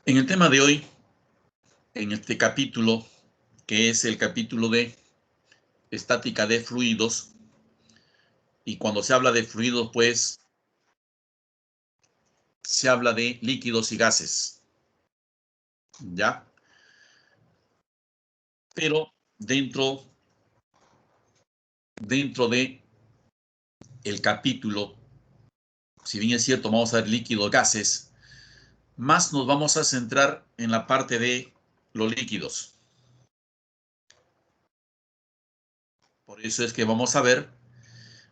En el tema de hoy, en este capítulo, que es el capítulo de estática de fluidos, y cuando se habla de fluidos, pues se habla de líquidos y gases, ¿ya? Pero dentro de el capítulo, si bien es cierto, vamos a ver líquidos, gases, más nos vamos a centrar en la parte de los líquidos. Por eso es que vamos a ver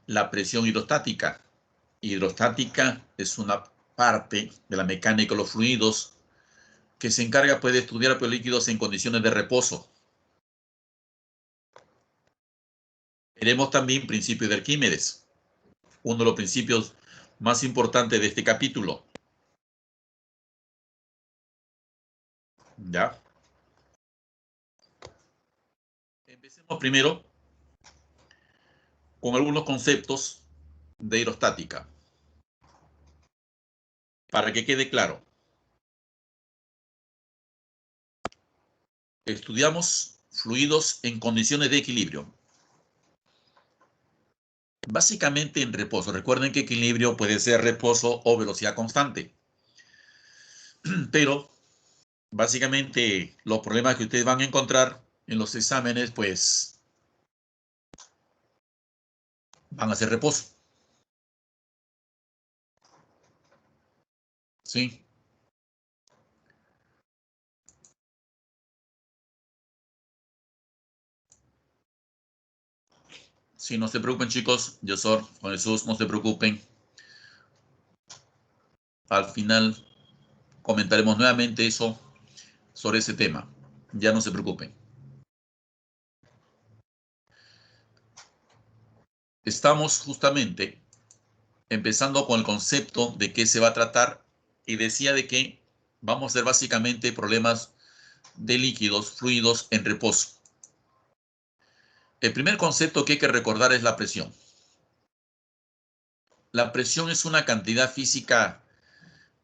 la presión hidrostática. Hidrostática es una parte de la mecánica de los fluidos que se encarga pues, de estudiar pues, líquidos en condiciones de reposo. Veremos también principio de Arquímedes, uno de los principios más importantes de este capítulo. ¿Ya? Empecemos primero con algunos conceptos de hidrostática. Para que quede claro, estudiamos fluidos en condiciones de equilibrio. Básicamente en reposo. Recuerden que equilibrio puede ser reposo o velocidad constante. Pero básicamente los problemas que ustedes van a encontrar en los exámenes, pues van a ser reposo. ¿Sí? Sí, no se preocupen, chicos. Yo soy Juan Jesús, no se preocupen. Al final comentaremos nuevamente eso sobre ese tema. Ya no se preocupen. Estamos justamente empezando con el concepto de qué se va a tratar y decía de que vamos a ver básicamente problemas de líquidos, fluidos en reposo. El primer concepto que hay que recordar es la presión. La presión es una cantidad física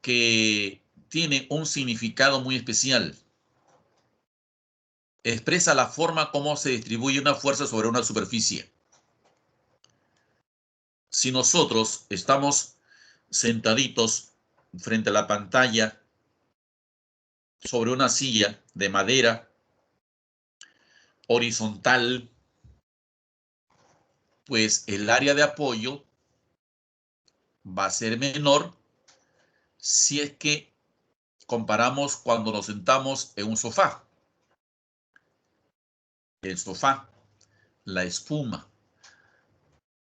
que tiene un significado muy especial. Expresa la forma como se distribuye una fuerza sobre una superficie. Si nosotros estamos sentaditos frente a la pantalla sobre una silla de madera horizontal, pues el área de apoyo va a ser menor si es que comparamos cuando nos sentamos en un sofá. El sofá, la espuma,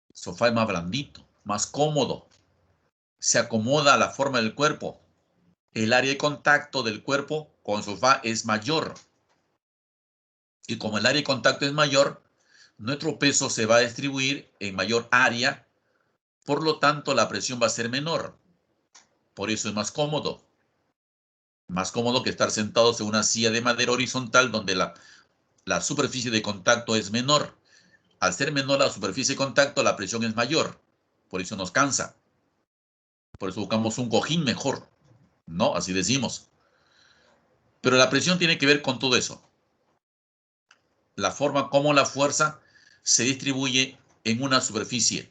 el sofá es más blandito, más cómodo, se acomoda a la forma del cuerpo. El área de contacto del cuerpo con el sofá es mayor. Y como el área de contacto es mayor, nuestro peso se va a distribuir en mayor área, por lo tanto la presión va a ser menor. Por eso es más cómodo. Más cómodo que estar sentados en una silla de madera horizontal donde la superficie de contacto es menor. Al ser menor la superficie de contacto, la presión es mayor. Por eso nos cansa. Por eso buscamos un cojín mejor. ¿No? Así decimos. Pero la presión tiene que ver con todo eso. La forma como la fuerza se distribuye en una superficie.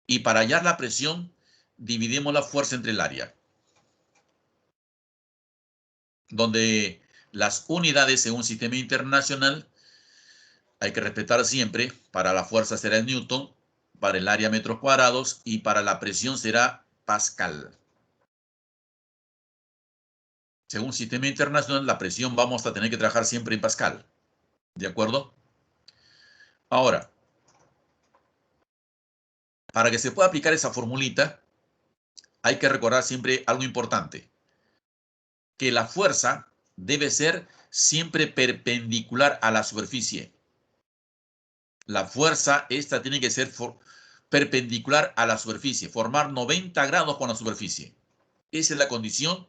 Y para hallar la presión, dividimos la fuerza entre el área, donde las unidades en un sistema internacional hay que respetar siempre. Para la fuerza será el Newton, para el área metros cuadrados y para la presión será Pascal. Según sistema internacional, la presión vamos a tener que trabajar siempre en Pascal. ¿De acuerdo? Ahora, para que se pueda aplicar esa formulita, hay que recordar siempre algo importante, que la fuerza debe ser siempre perpendicular a la superficie. La fuerza, esta tiene que ser perpendicular a la superficie, formar 90 grados con la superficie. Esa es la condición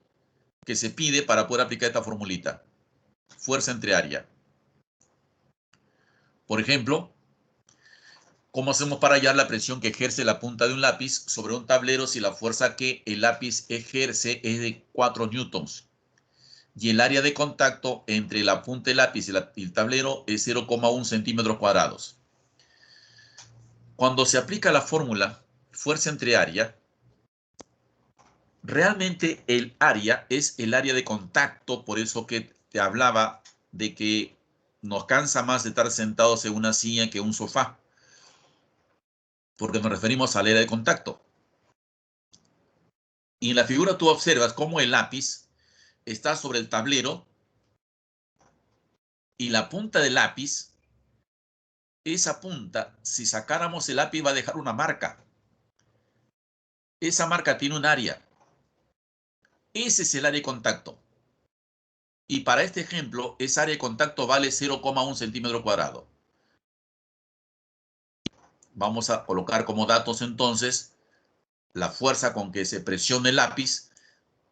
que se pide para poder aplicar esta formulita. Fuerza entre área. Por ejemplo, ¿cómo hacemos para hallar la presión que ejerce la punta de un lápiz sobre un tablero si la fuerza que el lápiz ejerce es de 4 newtons? y el área de contacto entre la punta del lápiz y el tablero es 0,1 centímetros cuadrados. Cuando se aplica la fórmula fuerza entre área, realmente el área es el área de contacto, por eso que te hablaba de que nos cansa más de estar sentados en una silla que un sofá, porque nos referimos al área de contacto. Y en la figura tú observas cómo el lápiz está sobre el tablero y la punta del lápiz, esa punta, si sacáramos el lápiz va a dejar una marca. Esa marca tiene un área. Ese es el área de contacto. Y para este ejemplo, esa área de contacto vale 0,1 centímetro cuadrado. Vamos a colocar como datos entonces la fuerza con que se presiona el lápiz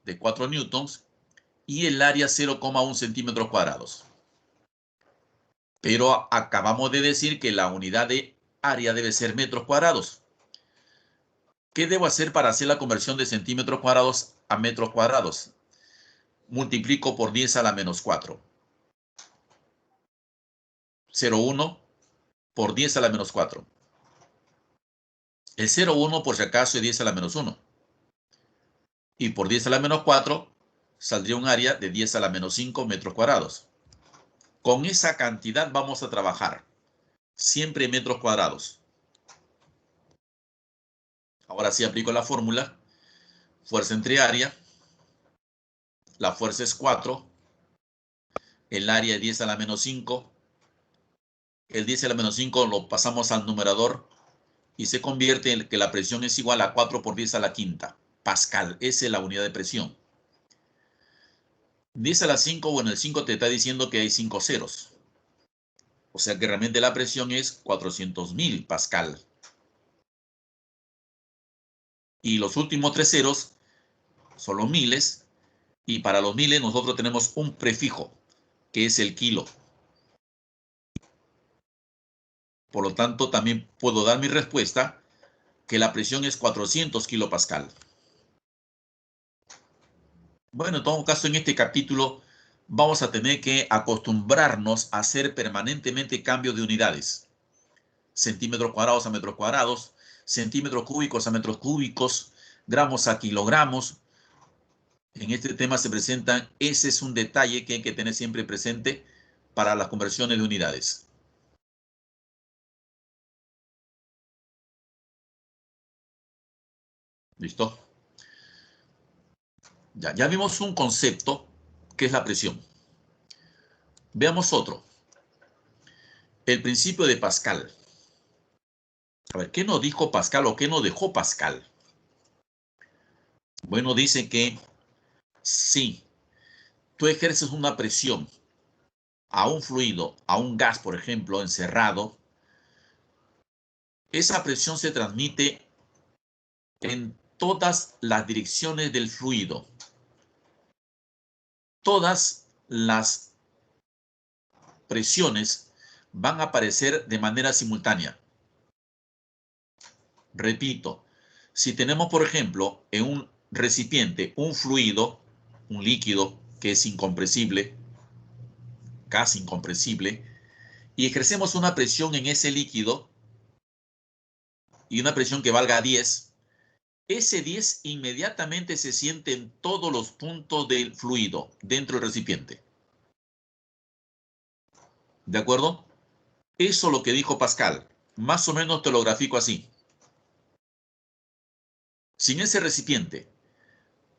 de 4 newtons y el área 0,1 centímetros cuadrados. Pero acabamos de decir que la unidad de área debe ser metros cuadrados. ¿Qué debo hacer para hacer la conversión de centímetros cuadrados a metros cuadrados? Multiplico por 10 a la menos 4. 0,1 por 10 a la menos 4. El 0,1 por si acaso es 10 a la menos 1. Y por 10 a la menos 4 saldría un área de 10 a la menos 5 metros cuadrados. Con esa cantidad vamos a trabajar. Siempre metros cuadrados. Ahora sí aplico la fórmula. Fuerza entre área. La fuerza es 4. El área es 10 a la menos 5. El 10 a la menos 5 lo pasamos al numerador y se convierte en que la presión es igual a 4 por 10 a la quinta. Pascal, esa es la unidad de presión. 10 a la 5, bueno, el 5 te está diciendo que hay 5 ceros. O sea que realmente la presión es 400.000 Pascal. Y los últimos 3 ceros son los miles. Y para los miles nosotros tenemos un prefijo, que es el kilo. Por lo tanto, también puedo dar mi respuesta, que la presión es 400 kilopascal. Bueno, en todo caso, en este capítulo vamos a tener que acostumbrarnos a hacer permanentemente cambios de unidades. Centímetros cuadrados a metros cuadrados, centímetros cúbicos a metros cúbicos, gramos a kilogramos. En este tema se presentan, ese es un detalle que hay que tener siempre presente para las conversiones de unidades. ¿Listo? Ya vimos un concepto que es la presión. Veamos otro. El principio de Pascal. A ver, ¿qué nos dijo Pascal o qué nos dejó Pascal? Bueno, dice que si tú ejerces una presión a un fluido, a un gas, por ejemplo, encerrado, esa presión se transmite en todas las direcciones del fluido. Todas las presiones van a aparecer de manera simultánea. Repito, si tenemos, por ejemplo, en un recipiente un fluido, un líquido que es incompresible, casi incompresible, y ejercemos una presión en ese líquido y una presión que valga 10, ese 10 inmediatamente se siente en todos los puntos del fluido dentro del recipiente. ¿De acuerdo? Eso es lo que dijo Pascal. Más o menos te lo grafico así. Si en ese recipiente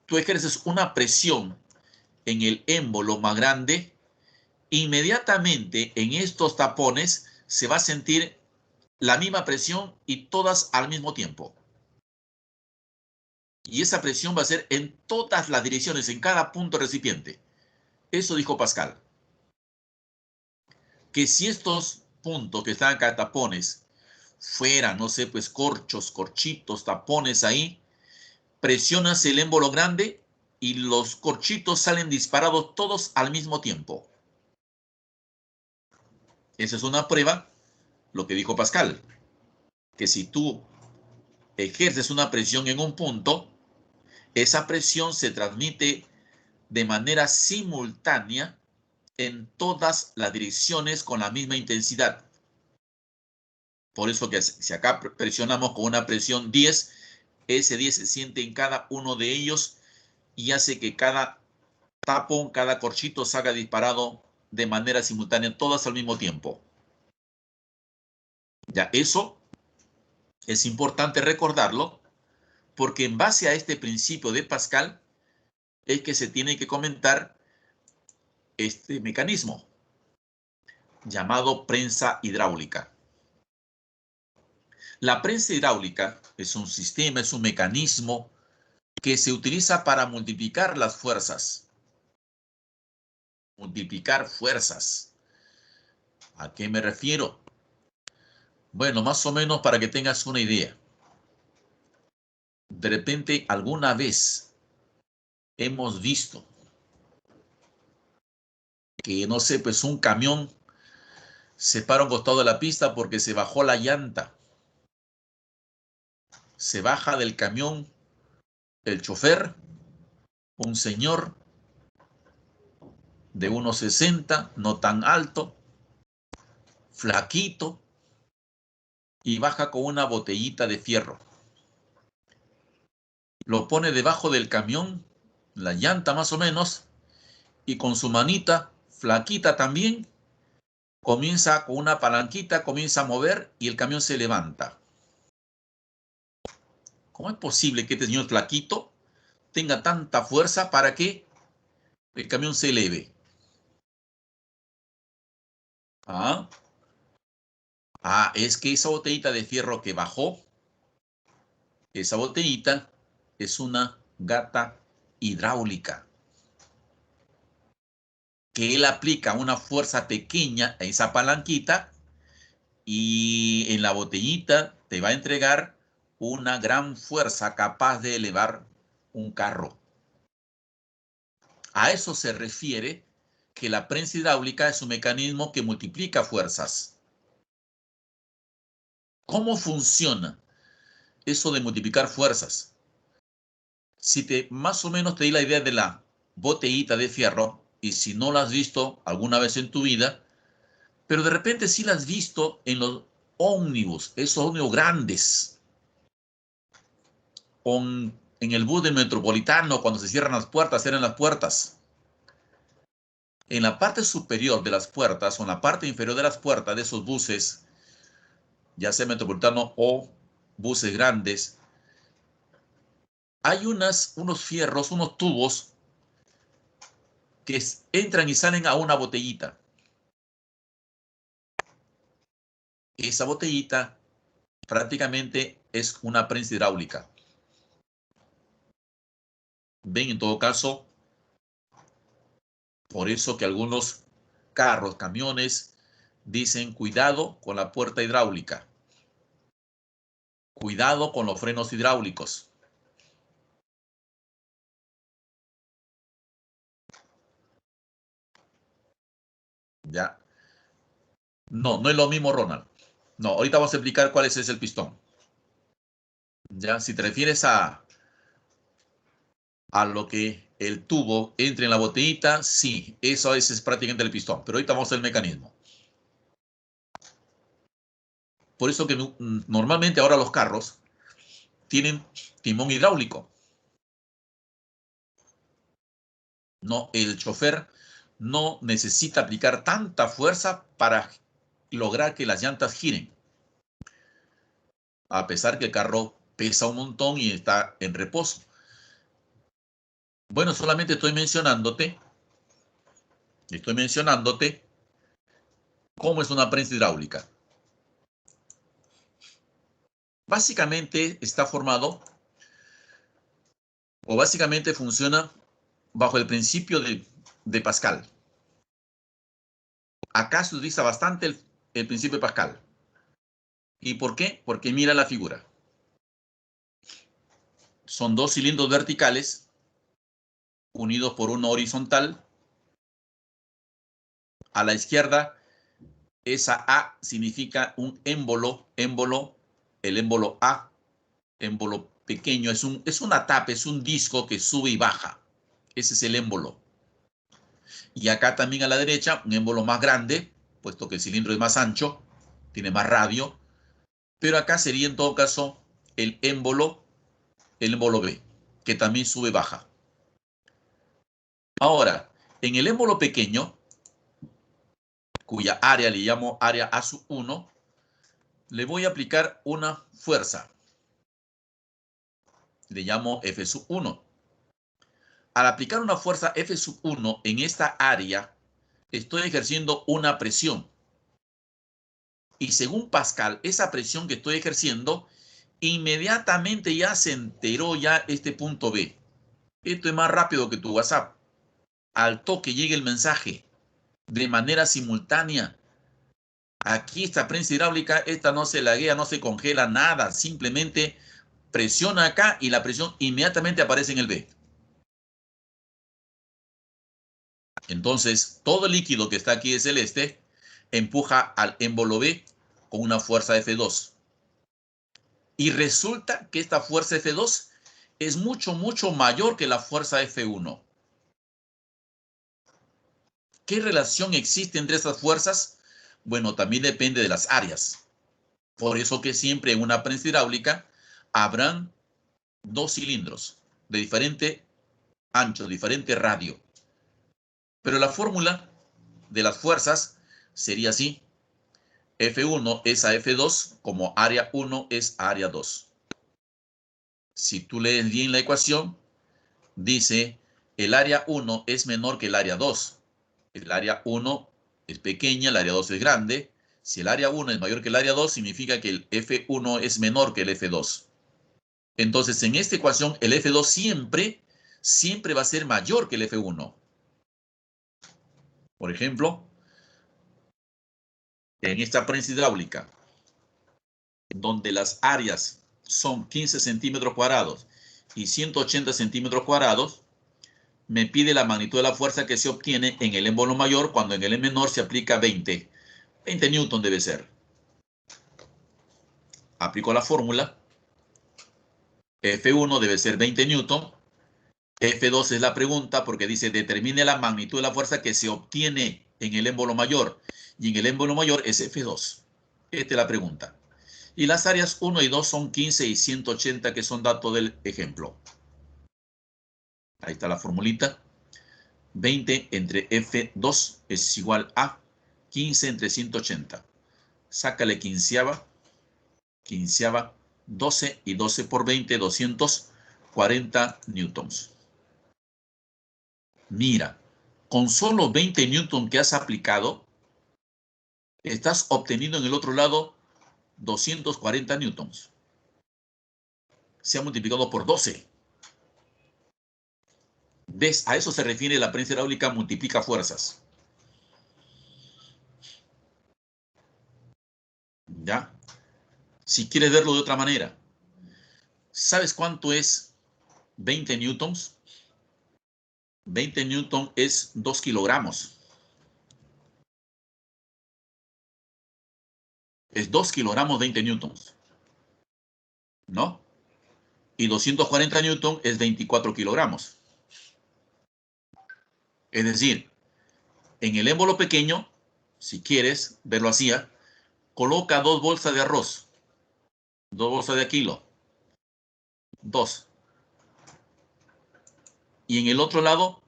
tú ejerces una presión en el émbolo más grande, inmediatamente en estos tapones se va a sentir la misma presión y todas al mismo tiempo. Y esa presión va a ser en todas las direcciones, en cada punto recipiente. Eso dijo Pascal. Que si estos puntos que están acá, tapones, fueran, no sé, pues corchos, corchitos, tapones ahí, presionas el émbolo grande y los corchitos salen disparados todos al mismo tiempo. Esa es una prueba, lo que dijo Pascal, que si tú ejerces una presión en un punto, esa presión se transmite de manera simultánea en todas las direcciones con la misma intensidad. Por eso que si acá presionamos con una presión 10, ese 10 se siente en cada uno de ellos y hace que cada tapón, cada corchito salga disparado de manera simultánea, todas al mismo tiempo. Ya, eso es importante recordarlo, porque en base a este principio de Pascal es que se tiene que comentar este mecanismo llamado prensa hidráulica. La prensa hidráulica es un sistema, es un mecanismo que se utiliza para multiplicar las fuerzas. Multiplicar fuerzas. ¿A qué me refiero? Bueno, más o menos para que tengas una idea. De repente, alguna vez hemos visto que, no sé, pues un camión se para a un costado de la pista porque se bajó la llanta. Se baja del camión el chofer, un señor de 1,60, no tan alto, flaquito, y baja con una botellita de fierro. Lo pone debajo del camión, la llanta más o menos, y con su manita, flaquita también, comienza con una palanquita, comienza a mover y el camión se levanta. ¿Cómo es posible que este señor flaquito tenga tanta fuerza para que el camión se eleve? Es que esa botellita de fierro que bajó, esa botellita es una gata hidráulica, que él aplica una fuerza pequeña a esa palanquita y en la botellita te va a entregar una gran fuerza capaz de elevar un carro. A eso se refiere que la prensa hidráulica es un mecanismo que multiplica fuerzas. ¿Cómo funciona eso de multiplicar fuerzas? Si más o menos te di la idea de la botellita de fierro, y si no la has visto alguna vez en tu vida, pero de repente sí la has visto en los ómnibus, esos ómnibus grandes, o en el bus del metropolitano, cuando se cierran las puertas. En la parte superior de las puertas o en la parte inferior de las puertas de esos buses, ya sea metropolitano o buses grandes, hay unos fierros, unos tubos que entran y salen a una botellita. Esa botellita prácticamente es una prensa hidráulica. Ven, en todo caso, por eso que algunos carros, camiones, dicen cuidado con la puerta hidráulica. Cuidado con los frenos hidráulicos. ¿Ya? No, no es lo mismo, Ronald. No, ahorita vamos a explicar cuál es el pistón. ¿Ya? Si te refieres a lo que el tubo entre en la botellita, sí, eso es prácticamente el pistón. Pero ahorita vamos al mecanismo. Por eso que normalmente ahora los carros tienen timón hidráulico. No, el chofer no necesita aplicar tanta fuerza para lograr que las llantas giren. A pesar que el carro pesa un montón y está en reposo. Bueno, solamente estoy mencionándote cómo es una prensa hidráulica. Básicamente está formado, o básicamente funciona bajo el principio de Pascal. Acá se utiliza bastante el principio de Pascal. ¿Y por qué? Porque mira la figura. Son dos cilindros verticales unidos por uno horizontal. A la izquierda, esa A significa un émbolo, el émbolo A, émbolo pequeño, es una tapa, es un disco que sube y baja. Ese es el émbolo. Y acá también a la derecha, un émbolo más grande, puesto que el cilindro es más ancho, tiene más radio. Pero acá sería en todo caso el émbolo B, que también sube-baja. Ahora, en el émbolo pequeño, cuya área le llamo área A1, le voy a aplicar una fuerza. Le llamo F1. Al aplicar una fuerza F1 en esta área, estoy ejerciendo una presión. Y según Pascal, esa presión que estoy ejerciendo, inmediatamente ya se enteró ya este punto B. Esto es más rápido que tu WhatsApp. Al toque llega el mensaje de manera simultánea. Aquí esta prensa hidráulica, esta no se laguea, no se congela nada. Simplemente presiona acá y la presión inmediatamente aparece en el B. Entonces, todo el líquido que está aquí de celeste empuja al émbolo B con una fuerza F2. Y resulta que esta fuerza F2 es mucho, mucho mayor que la fuerza F1. ¿Qué relación existe entre estas fuerzas? Bueno, también depende de las áreas. Por eso que siempre en una prensa hidráulica habrán dos cilindros de diferente ancho, diferente radio. Pero la fórmula de las fuerzas sería así. F1 es a F2 como área 1 es a área 2. Si tú lees bien la ecuación, dice el área 1 es menor que el área 2. El área 1 es pequeña, el área 2 es grande. Si el área 1 es mayor que el área 2, significa que el F1 es menor que el F2. Entonces, en esta ecuación, el F2 siempre va a ser mayor que el F1. Por ejemplo, en esta prensa hidráulica, donde las áreas son 15 centímetros cuadrados y 180 centímetros cuadrados, me pide la magnitud de la fuerza que se obtiene en el émbolo mayor cuando en el menor se aplica 20. 20 newton debe ser. Aplico la fórmula. F1 debe ser 20 newton. F2 es la pregunta porque dice determine la magnitud de la fuerza que se obtiene en el émbolo mayor. Y en el émbolo mayor es F2. Esta es la pregunta. Y las áreas 1 y 2 son 15 y 180 que son datos del ejemplo. Ahí está la formulita. 20 entre F2 es igual a 15 entre 180. Sácale quinceava. 12 y 12 por 20, 240 newtons. Mira, con solo 20 newtons que has aplicado, estás obteniendo en el otro lado 240 newtons. Se ha multiplicado por 12. ¿Ves? A eso se refiere la prensa hidráulica multiplica fuerzas. ¿Ya? Si quieres verlo de otra manera, ¿sabes cuánto es 20 newtons? 20 newtons es 2 kilogramos. Es 2 kilogramos 20 newtons. ¿No? Y 240 newtons es 24 kilogramos. Es decir, en el émbolo pequeño, si quieres verlo así, coloca 2 bolsas de arroz, 2 bolsas de kilo, 2. Y en el otro lado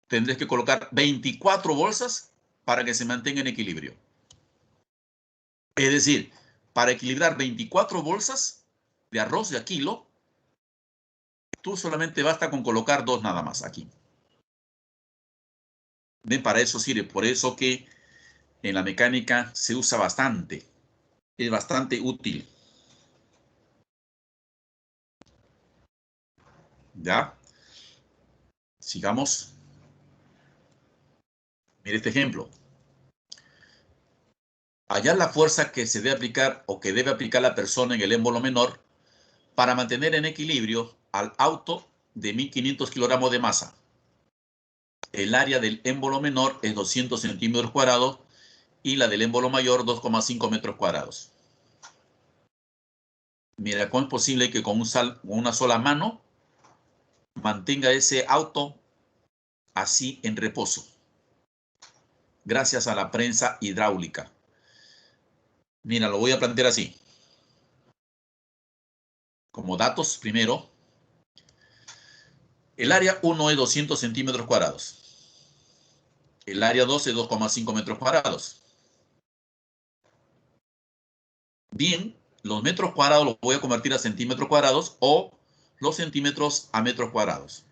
tendrás que colocar 24 bolsas para que se mantenga en equilibrio. Es decir, para equilibrar 24 bolsas de arroz de a kilo, tú solamente basta con colocar 2 nada más aquí. ¿Ven? Para eso sirve. Por eso que en la mecánica se usa bastante. Es bastante útil. ¿Ya? Sigamos. Mire este ejemplo. Hallar la fuerza que se debe aplicar o que debe aplicar la persona en el émbolo menor para mantener en equilibrio al auto de 1500 kilogramos de masa. El área del émbolo menor es 200 centímetros cuadrados y la del émbolo mayor 2,5 metros cuadrados. Mira, ¿cómo es posible que con una sola mano mantenga ese auto así en reposo? gracias a la prensa hidráulica. Mira, lo voy a plantear así. Como datos, primero, el área 1 es 200 centímetros cuadrados. El área 2 es 2,5 metros cuadrados. Bien, los metros cuadrados los voy a convertir a centímetros cuadrados o los centímetros a metros cuadrados.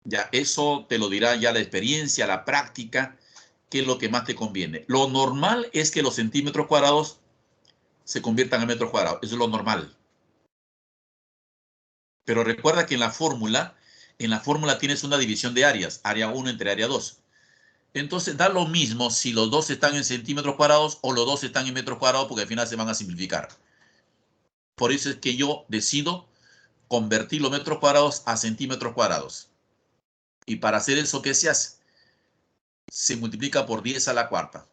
Ya, eso te lo dirá ya la experiencia, la práctica, qué es lo que más te conviene. Lo normal es que los centímetros cuadrados se conviertan a metros cuadrados. Eso es lo normal. Pero recuerda que en la fórmula tienes una división de áreas, área 1 entre área 2. Entonces da lo mismo si los dos están en centímetros cuadrados o los dos están en metros cuadrados, porque al final se van a simplificar. Por eso es que yo decido convertir los metros cuadrados a centímetros cuadrados. Y para hacer eso, ¿qué se hace? Se multiplica por 10 a la cuarta.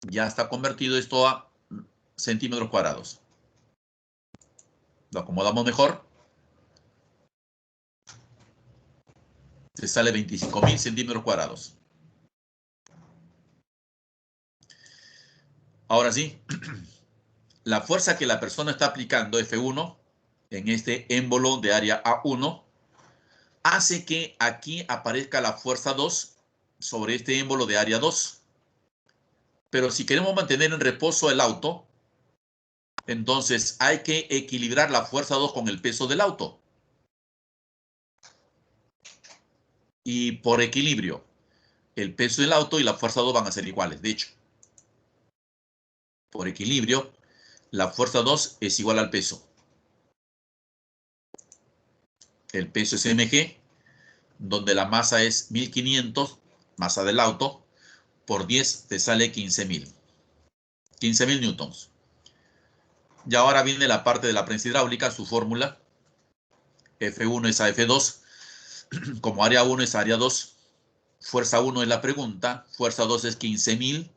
Ya está convertido esto a centímetros cuadrados. Lo acomodamos mejor. Te sale 25.000 centímetros cuadrados. Ahora sí, la fuerza que la persona está aplicando, F1, en este émbolo de área A1, hace que aquí aparezca la fuerza 2 sobre este émbolo de área 2. Pero si queremos mantener en reposo el auto, entonces hay que equilibrar la fuerza 2 con el peso del auto. Y por equilibrio, el peso del auto y la fuerza 2 van a ser iguales. De hecho, por equilibrio, la fuerza 2 es igual al peso. El peso es mg, donde la masa es 1500, masa del auto, por 10 te sale 15.000. 15.000 newtons. Y ahora viene la parte de la prensa hidráulica, su fórmula. F1 es a F2, como área 1 es área 2. Fuerza 1 es la pregunta, fuerza 2 es 15.000.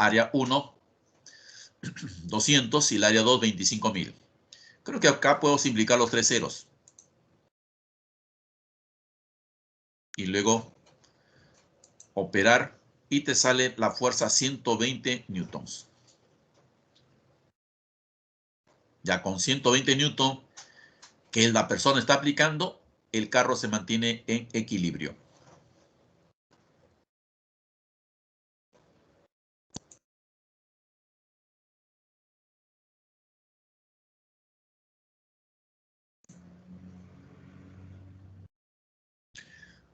Área 1, 200 y el área 2, 25.000. Creo que acá puedo simplificar los tres ceros. Y luego operar y te sale la fuerza 120 newtons. Ya con 120 newtons que la persona está aplicando, el carro se mantiene en equilibrio.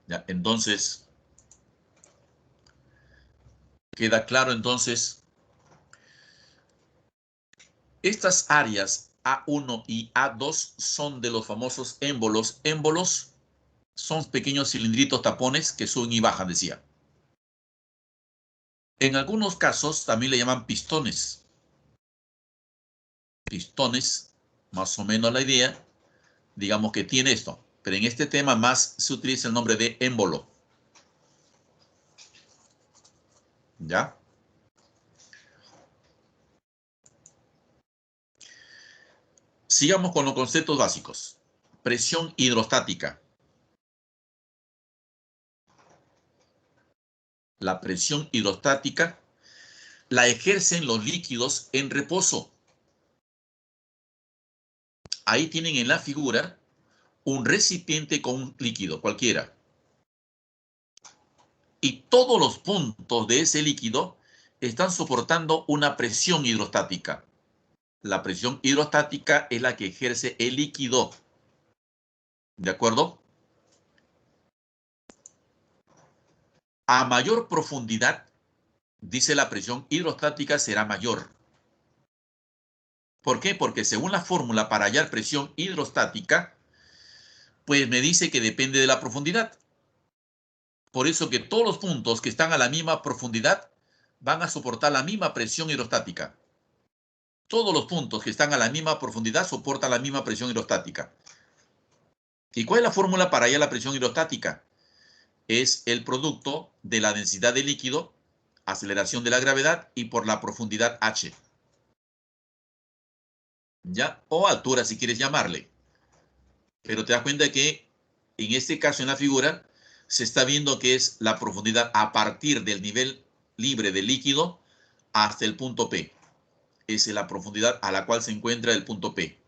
Ya, entonces, queda claro entonces, estas áreas A1 y A2 son de los famosos émbolos. Émbolos son pequeños cilindritos tapones que suben y bajan, decía. En algunos casos también le llaman pistones. Pistones, más o menos la idea, digamos que tiene esto. Pero en este tema más se utiliza el nombre de émbolo. ¿Ya? Sigamos con los conceptos básicos. Presión hidrostática. La presión hidrostática la ejercen los líquidos en reposo. Ahí tienen en la figura un recipiente con un líquido cualquiera. Y todos los puntos de ese líquido están soportando una presión hidrostática. La presión hidrostática es la que ejerce el líquido. ¿De acuerdo? A mayor profundidad, dice la presión hidrostática será mayor. ¿Por qué? Porque según la fórmula para hallar presión hidrostática, pues me dice que depende de la profundidad. Por eso que todos los puntos que están a la misma profundidad van a soportar la misma presión hidrostática. Todos los puntos que están a la misma profundidad soportan la misma presión hidrostática. ¿Y cuál es la fórmula para hallar la presión hidrostática? Es el producto de la densidad del líquido, aceleración de la gravedad y por la profundidad h. ¿Ya? O altura si quieres llamarle. Pero te das cuenta que en este caso en la figura se está viendo que es la profundidad a partir del nivel libre del líquido hasta el punto P. Esa es la profundidad a la cual se encuentra el punto P.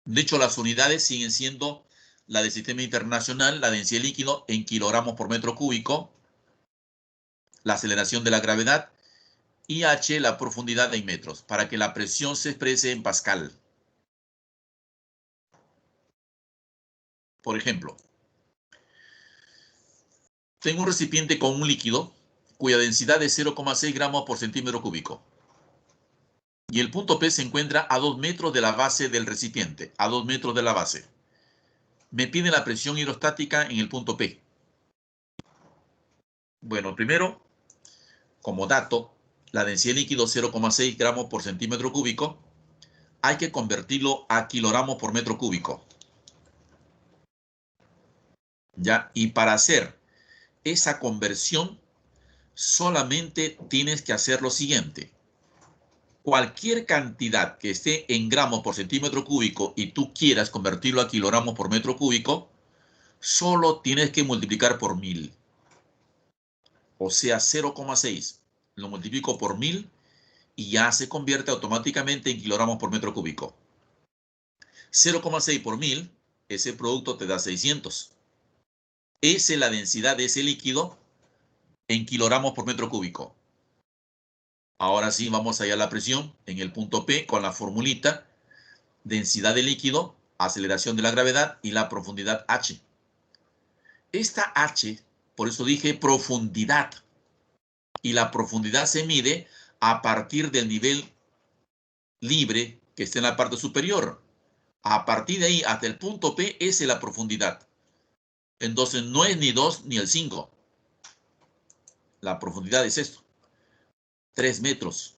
De hecho, las unidades siguen siendo la del sistema internacional, la densidad de líquido en kilogramos por metro cúbico, la aceleración de la gravedad, y H, la profundidad en metros, para que la presión se exprese en pascal. Por ejemplo, tengo un recipiente con un líquido cuya densidad es 0,6 gramos por centímetro cúbico. Y el punto P se encuentra a 2 metros de la base del recipiente, a 2 metros de la base. Me pide la presión hidrostática en el punto P. Bueno, primero, como dato, la densidad de líquido 0,6 gramos por centímetro cúbico, hay que convertirlo a kilogramos por metro cúbico. ¿Ya? Y para hacer esa conversión, solamente tienes que hacer lo siguiente. Cualquier cantidad que esté en gramos por centímetro cúbico y tú quieras convertirlo a kilogramos por metro cúbico, solo tienes que multiplicar por 1000. O sea, 0,6 lo multiplico por 1000 y ya se convierte automáticamente en kilogramos por metro cúbico. 0,6 por 1000, ese producto te da 600. Esa es la densidad de ese líquido en kilogramos por metro cúbico. Ahora sí, vamos allá a la presión en el punto P con la formulita: densidad de líquido, aceleración de la gravedad y la profundidad H. Esta H, por eso dije profundidad, y la profundidad se mide a partir del nivel libre que está en la parte superior. A partir de ahí hasta el punto P, esa es la profundidad. Entonces no es ni 2 ni el 5. La profundidad es esto: 3 metros.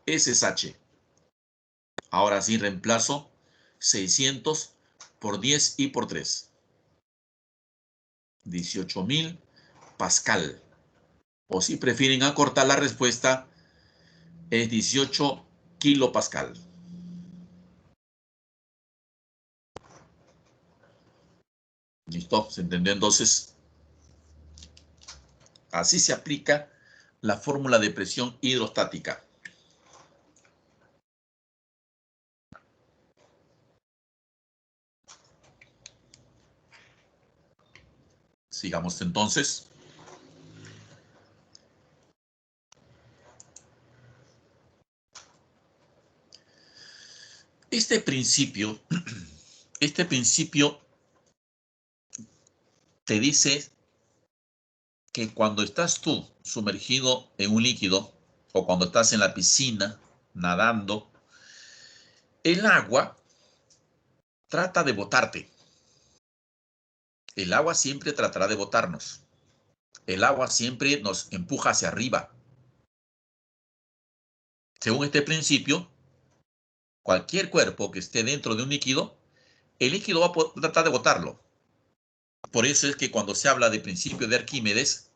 Ese es H. Ahora sí reemplazo 600 por 10 y por 3. 18.000 pascal. O si prefieren acortar la respuesta, es 18 kilopascal. ¿Listo? ¿Se entendió entonces? Así se aplica la fórmula de presión hidrostática. Sigamos entonces. Este principio te dice que cuando estás tú sumergido en un líquido o cuando estás en la piscina nadando, el agua trata de botarte. El agua siempre tratará de botarnos. El agua siempre nos empuja hacia arriba. Según este principio, cualquier cuerpo que esté dentro de un líquido, el líquido va a tratar de botarlo. Por eso es que cuando se habla de principio de Arquímedes,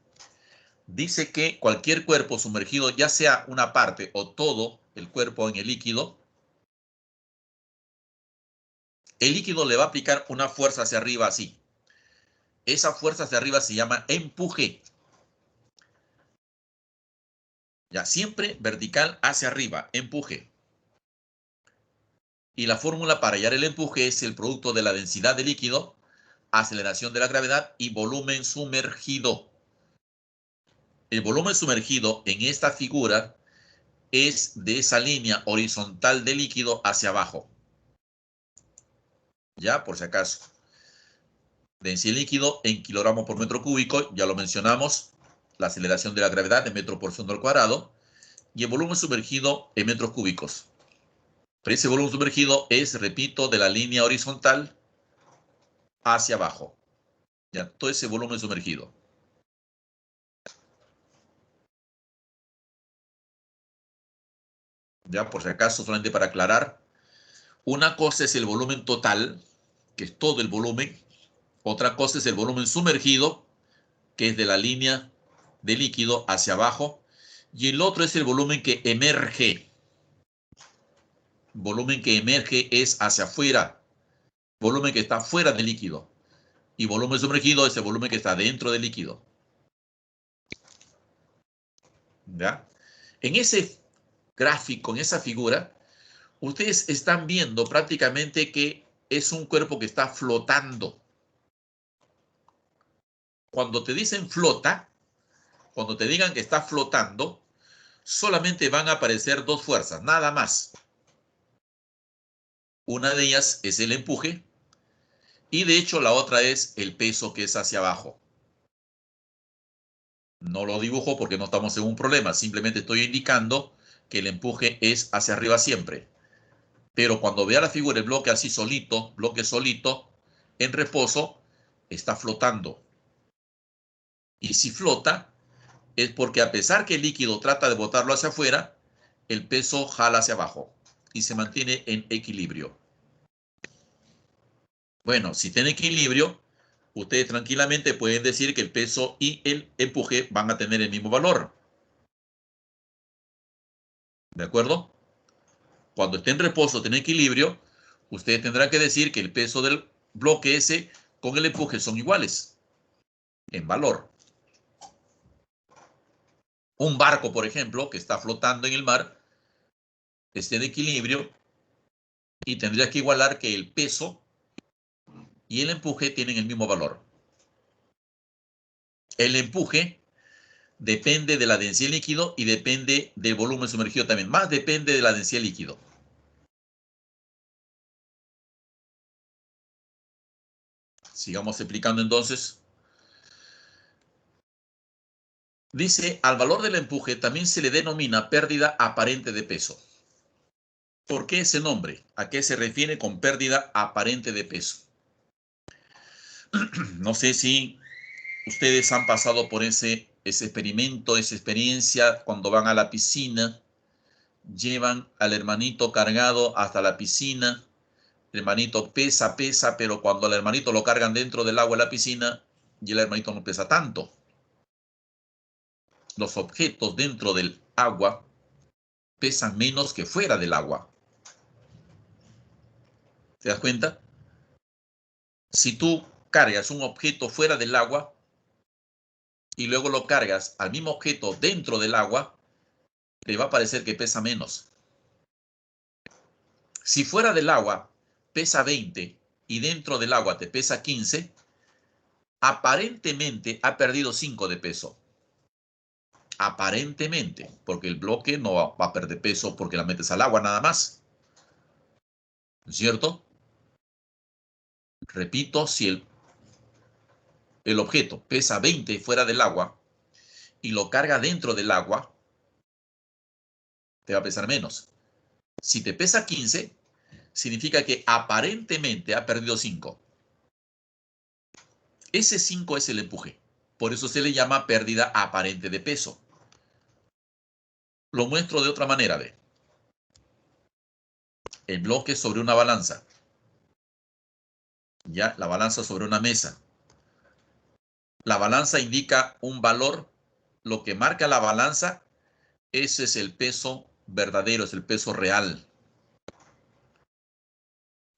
dice que cualquier cuerpo sumergido, ya sea una parte o todo el cuerpo en el líquido le va a aplicar una fuerza hacia arriba así. Esa fuerza hacia arriba se llama empuje. Ya, siempre vertical hacia arriba, empuje. Y la fórmula para hallar el empuje es el producto de la densidad de líquido, aceleración de la gravedad y volumen sumergido. El volumen sumergido en esta figura es de esa línea horizontal de líquido hacia abajo. Ya, por si acaso. Densidad de líquido en kilogramos por metro cúbico, ya lo mencionamos. La aceleración de la gravedad en metro por segundo al cuadrado. Y el volumen sumergido en metros cúbicos. Pero ese volumen sumergido es, repito, de la línea horizontal hacia abajo. Ya, todo ese volumen sumergido. Ya, por si acaso, solamente para aclarar, una cosa es el volumen total, que es todo el volumen. Otra cosa es el volumen sumergido, que es de la línea de líquido hacia abajo. Y el otro es el volumen que emerge. Volumen que emerge es hacia afuera. Volumen que está fuera del líquido. Y volumen sumergido es el volumen que está dentro del líquido. ¿Ya? En ese gráfico, en esa figura, ustedes están viendo prácticamente que es un cuerpo que está flotando. Cuando te dicen flota, cuando te digan que está flotando, solamente van a aparecer dos fuerzas, nada más. Una de ellas es el empuje y de hecho la otra es el peso que es hacia abajo. No lo dibujo porque no estamos en un problema, simplemente estoy indicando que el empuje es hacia arriba siempre. Pero cuando vea la figura, el bloque así solito, bloque solito, en reposo, está flotando. Y si flota, es porque a pesar que el líquido trata de botarlo hacia afuera, el peso jala hacia abajo y se mantiene en equilibrio. Bueno, si tiene equilibrio, ustedes tranquilamente pueden decir que el peso y el empuje van a tener el mismo valor. ¿De acuerdo? Cuando esté en reposo, tiene equilibrio, ustedes tendrán que decir que el peso del bloque S con el empuje son iguales en valor. Un barco, por ejemplo, que está flotando en el mar, esté en equilibrio y tendría que igualar que el peso y el empuje tienen el mismo valor. El empuje depende de la densidad líquido y depende del volumen sumergido también. Más depende de la densidad líquido. Sigamos explicando entonces. Dice, al valor del empuje también se le denomina pérdida aparente de peso. ¿Por qué ese nombre? ¿A qué se refiere con pérdida aparente de peso? No sé si ustedes han pasado por ese experimento, esa experiencia cuando van a la piscina, llevan al hermanito cargado hasta la piscina, el hermanito pesa, pero cuando al hermanito lo cargan dentro del agua de la piscina, y el hermanito no pesa tanto. Los objetos dentro del agua pesan menos que fuera del agua. ¿Te das cuenta? Si tú cargas un objeto fuera del agua y luego lo cargas al mismo objeto dentro del agua, te va a parecer que pesa menos. Si fuera del agua pesa 20 y dentro del agua te pesa 15, aparentemente ha perdido 5 de peso. Aparentemente, porque el bloque no va a perder peso porque la metes al agua nada más. ¿No es cierto? Repito, si el objeto pesa 20 fuera del agua y lo carga dentro del agua, te va a pesar menos. Si te pesa 15, significa que aparentemente ha perdido 5. Ese 5 es el empuje. Por eso se le llama pérdida aparente de peso. Lo muestro de otra manera, ve. El bloque sobre una balanza. Ya, la balanza sobre una mesa. La balanza indica un valor. Lo que marca la balanza, ese es el peso verdadero, es el peso real.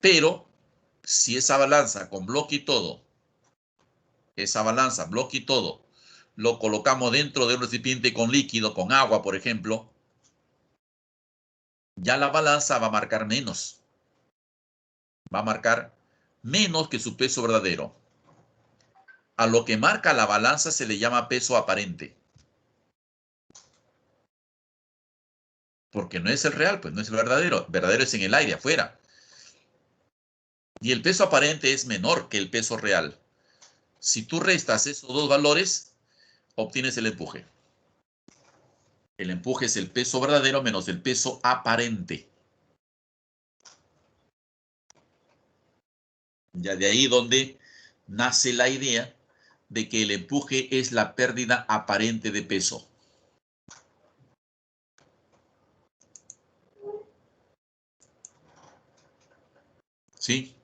Pero si esa balanza con bloque y todo, esa balanza, bloque y todo, lo colocamos dentro de un recipiente con líquido, con agua, por ejemplo, ya la balanza va a marcar menos. Va a marcar menos que su peso verdadero. A lo que marca la balanza se le llama peso aparente. Porque no es el real, pues no es el verdadero. El verdadero es en el aire, afuera. Y el peso aparente es menor que el peso real. Si tú restas esos dos valores, obtienes el empuje. El empuje es el peso verdadero menos el peso aparente. Ya de ahí donde nace la idea de que el empuje es la pérdida aparente de peso. ¿Sí?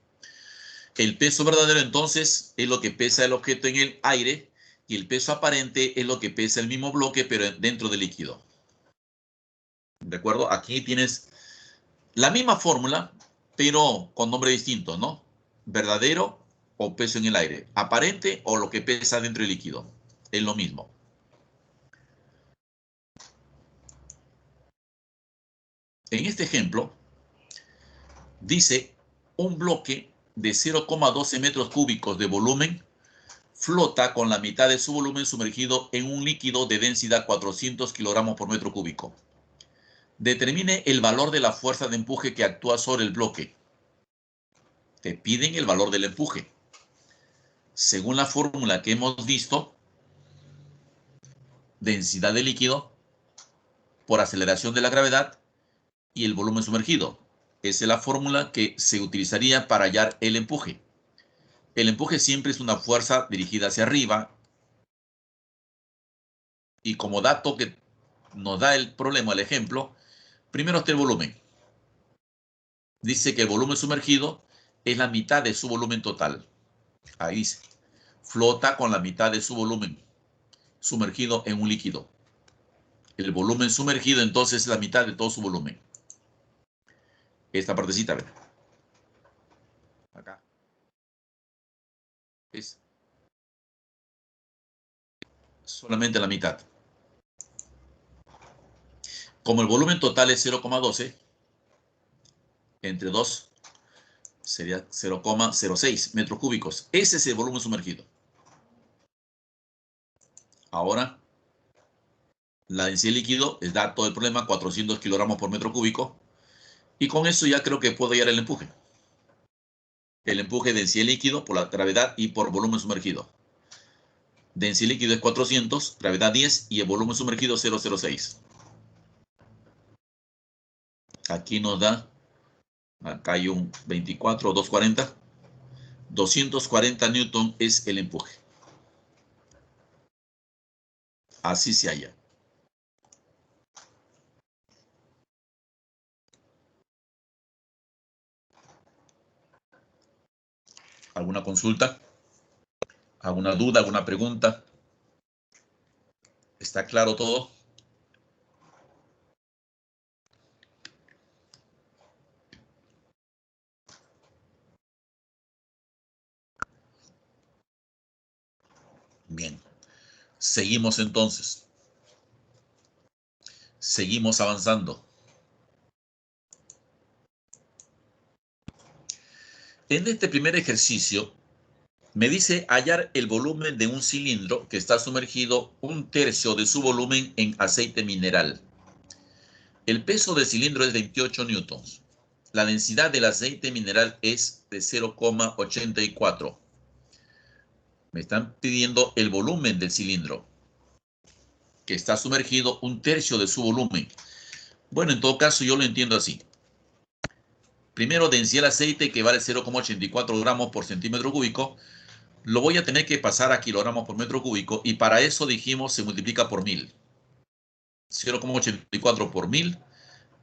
El peso verdadero entonces es lo que pesa el objeto en el aire y el peso aparente es lo que pesa el mismo bloque pero dentro del líquido. ¿De acuerdo? Aquí tienes la misma fórmula pero con nombre distinto, ¿no? Verdadero o peso en el aire? Aparente o lo que pesa dentro del líquido. Es lo mismo. En este ejemplo, dice un bloque de 0,12 metros cúbicos de volumen flota con la mitad de su volumen sumergido en un líquido de densidad 400 kilogramos por metro cúbico. Determine el valor de la fuerza de empuje que actúa sobre el bloque. Te piden el valor del empuje. Según la fórmula que hemos visto, densidad de líquido por aceleración de la gravedad y el volumen sumergido. Esa es la fórmula que se utilizaría para hallar el empuje. El empuje siempre es una fuerza dirigida hacia arriba. Y como dato que nos da el problema, el ejemplo, primero está el volumen. Dice que el volumen sumergido es la mitad de su volumen total. Ahí dice, flota con la mitad de su volumen sumergido en un líquido. El volumen sumergido entonces es la mitad de todo su volumen. Esta partecita, ¿ven? Acá. Es solamente la mitad. Como el volumen total es 0,12, entre 2 sería 0,06 metros cúbicos. Ese es el volumen sumergido. Ahora, la densidad de líquido les da todo el problema, 400 kilogramos por metro cúbico. Y con eso ya creo que puedo hallar el empuje. El empuje de densidad de líquido por la gravedad y por volumen sumergido. Densidad de líquido es 400, gravedad 10 y el volumen sumergido 0,06. Aquí nos da, acá hay un 24, 240. 240 newton es el empuje. Así se halla. ¿Alguna consulta? ¿Alguna duda? ¿Alguna pregunta? ¿Está claro todo? Bien. Seguimos entonces. Seguimos avanzando. En este primer ejercicio, me dice hallar el volumen de un cilindro que está sumergido 1/3 de su volumen en aceite mineral. El peso del cilindro es 28 newtons. La densidad del aceite mineral es de 0,84. Me están pidiendo el volumen del cilindro, que está sumergido 1/3 de su volumen. Bueno, en todo caso yo lo entiendo así. Primero, densidad del aceite, que vale 0,84 gramos por centímetro cúbico, lo voy a tener que pasar a kilogramos por metro cúbico y para eso dijimos se multiplica por 1000. 0,84 por 1000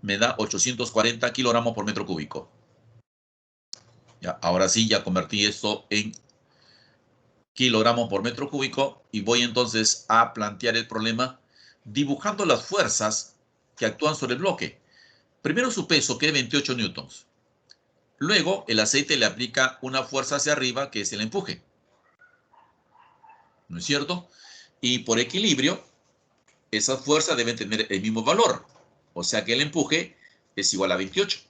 me da 840 kilogramos por metro cúbico. Ya, ahora sí, ya convertí esto en kilogramos por metro cúbico y voy entonces a plantear el problema dibujando las fuerzas que actúan sobre el bloque. Primero su peso, que es 28 newtons. Luego el aceite le aplica una fuerza hacia arriba, que es el empuje. ¿No es cierto? Y por equilibrio, esas fuerzas deben tener el mismo valor. O sea que el empuje es igual a 28.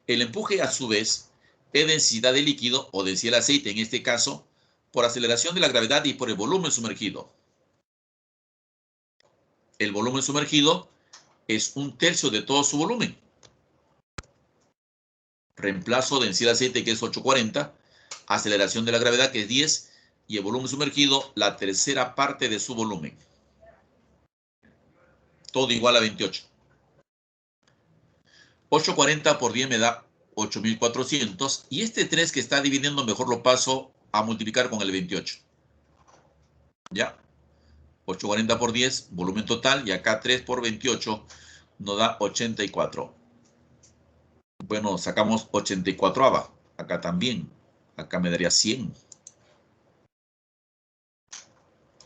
El empuje, a su vez, es densidad de líquido o densidad del aceite, en este caso, por aceleración de la gravedad y por el volumen sumergido. El volumen sumergido es 1/3 de todo su volumen. Reemplazo densidad de aceite, que es 840, aceleración de la gravedad, que es 10, y el volumen sumergido, la tercera parte de su volumen. Todo igual a 28. 840 por 10 me da 8400, y este 3 que está dividiendo mejor lo paso a multiplicar con el 28. ¿Ya? 840 por 10, volumen total, y acá 3 por 28 nos da 84. Bueno, sacamos 84ava. Acá también. Acá me daría 100.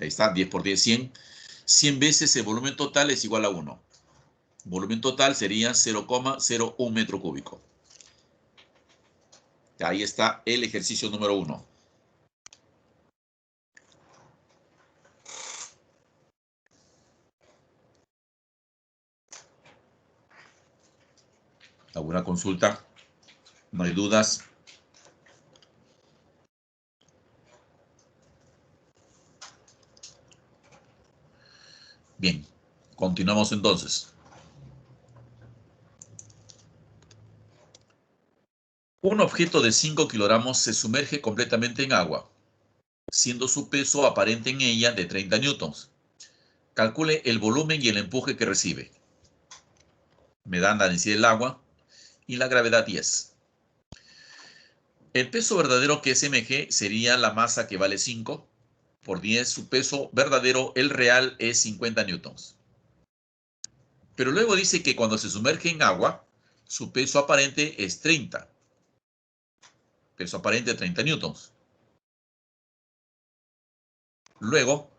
Ahí está, 10 por 10, 100. 100 veces el volumen total es igual a 1. Volumen total sería 0,01 metro cúbico. Ahí está el ejercicio número 1. ¿Alguna consulta? ¿No hay dudas? Bien, continuamos entonces. Un objeto de 5 kilogramos se sumerge completamente en agua, siendo su peso aparente en ella de 30 newtons. Calcule el volumen y el empuje que recibe. Me dan la densidad del agua y la gravedad 10. El peso verdadero que es mg sería la masa que vale 5 por 10. Su peso verdadero, el real, es 50 newtons. Pero luego dice que cuando se sumerge en agua, su peso aparente es 30. Peso aparente 30 newtons. Luego,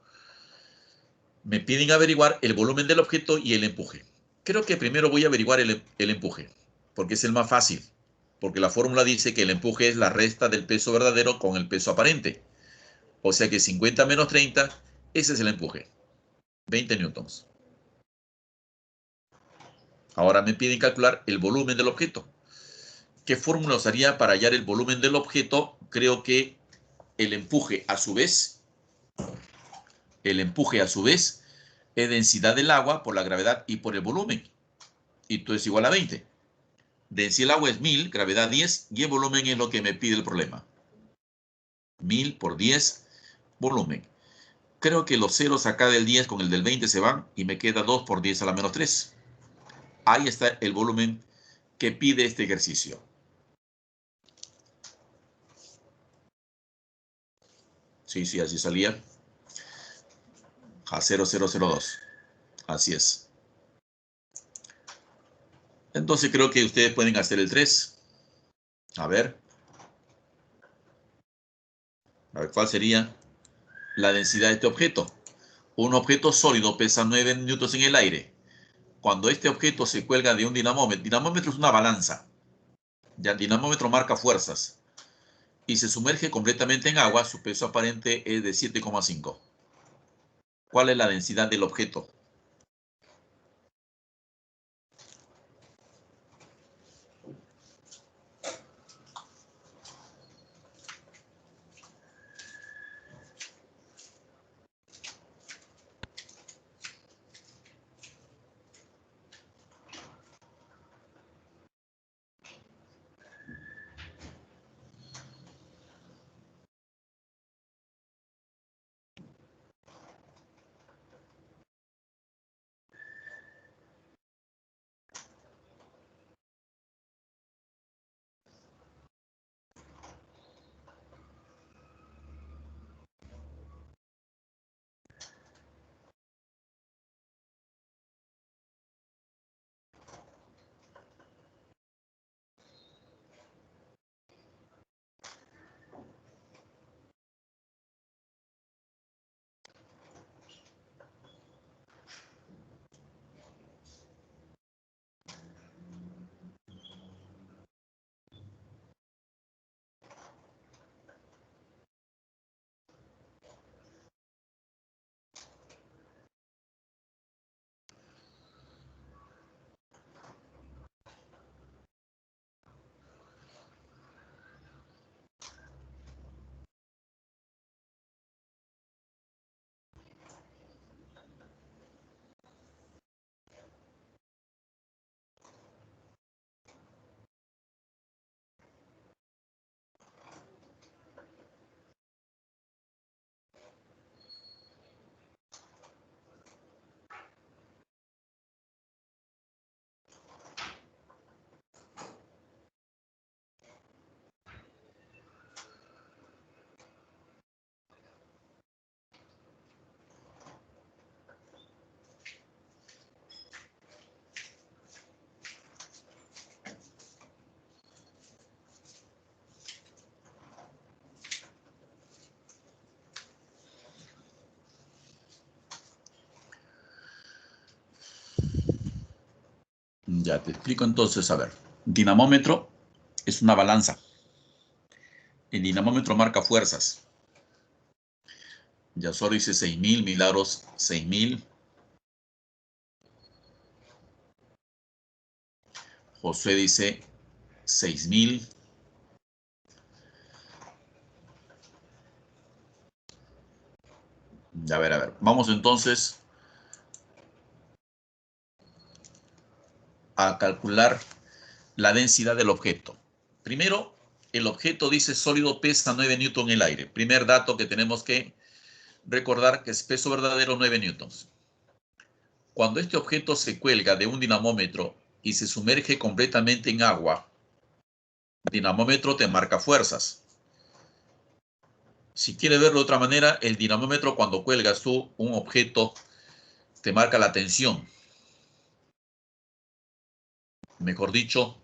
me piden averiguar el volumen del objeto y el empuje. Creo que primero voy a averiguar el empuje, porque es el más fácil. Porque la fórmula dice que el empuje es la resta del peso verdadero con el peso aparente. O sea que 50 menos 30, ese es el empuje. 20 newtons. Ahora me piden calcular el volumen del objeto. ¿Qué fórmula usaría para hallar el volumen del objeto? Creo que el empuje a su vez es densidad del agua por la gravedad y por el volumen. Y todo es igual a 20. Densidad del agua es 1000, gravedad 10 y el volumen es lo que me pide el problema. 1000 por 10, volumen. Creo que los ceros acá del 10 con el del 20 se van y me queda 2 por 10 a la menos 3. Ahí está el volumen que pide este ejercicio. Sí, así salía. A 0002. Así es. Entonces creo que ustedes pueden hacer el 3. A ver, ¿cuál sería la densidad de este objeto? Un objeto sólido pesa 9 newtons en el aire. Cuando este objeto se cuelga de un dinamómetro es una balanza. Ya el dinamómetro marca fuerzas. Y se sumerge completamente en agua, su peso aparente es de 7,5. ¿Cuál es la densidad del objeto? Ya te explico entonces, a ver. Dinamómetro es una balanza. El dinamómetro marca fuerzas. Yasor dice 6.000, Milagros 6.000. José dice 6.000. A ver. Vamos entonces a calcular la densidad del objeto. Primero, el objeto dice sólido pesa 9 newton en el aire. Primer dato que tenemos que recordar que es peso verdadero 9 newtons. Cuando este objeto se cuelga de un dinamómetro y se sumerge completamente en agua, el dinamómetro te marca fuerzas. Si quieres verlo de otra manera, el dinamómetro cuando cuelgas tú un objeto te marca la tensión. Mejor dicho,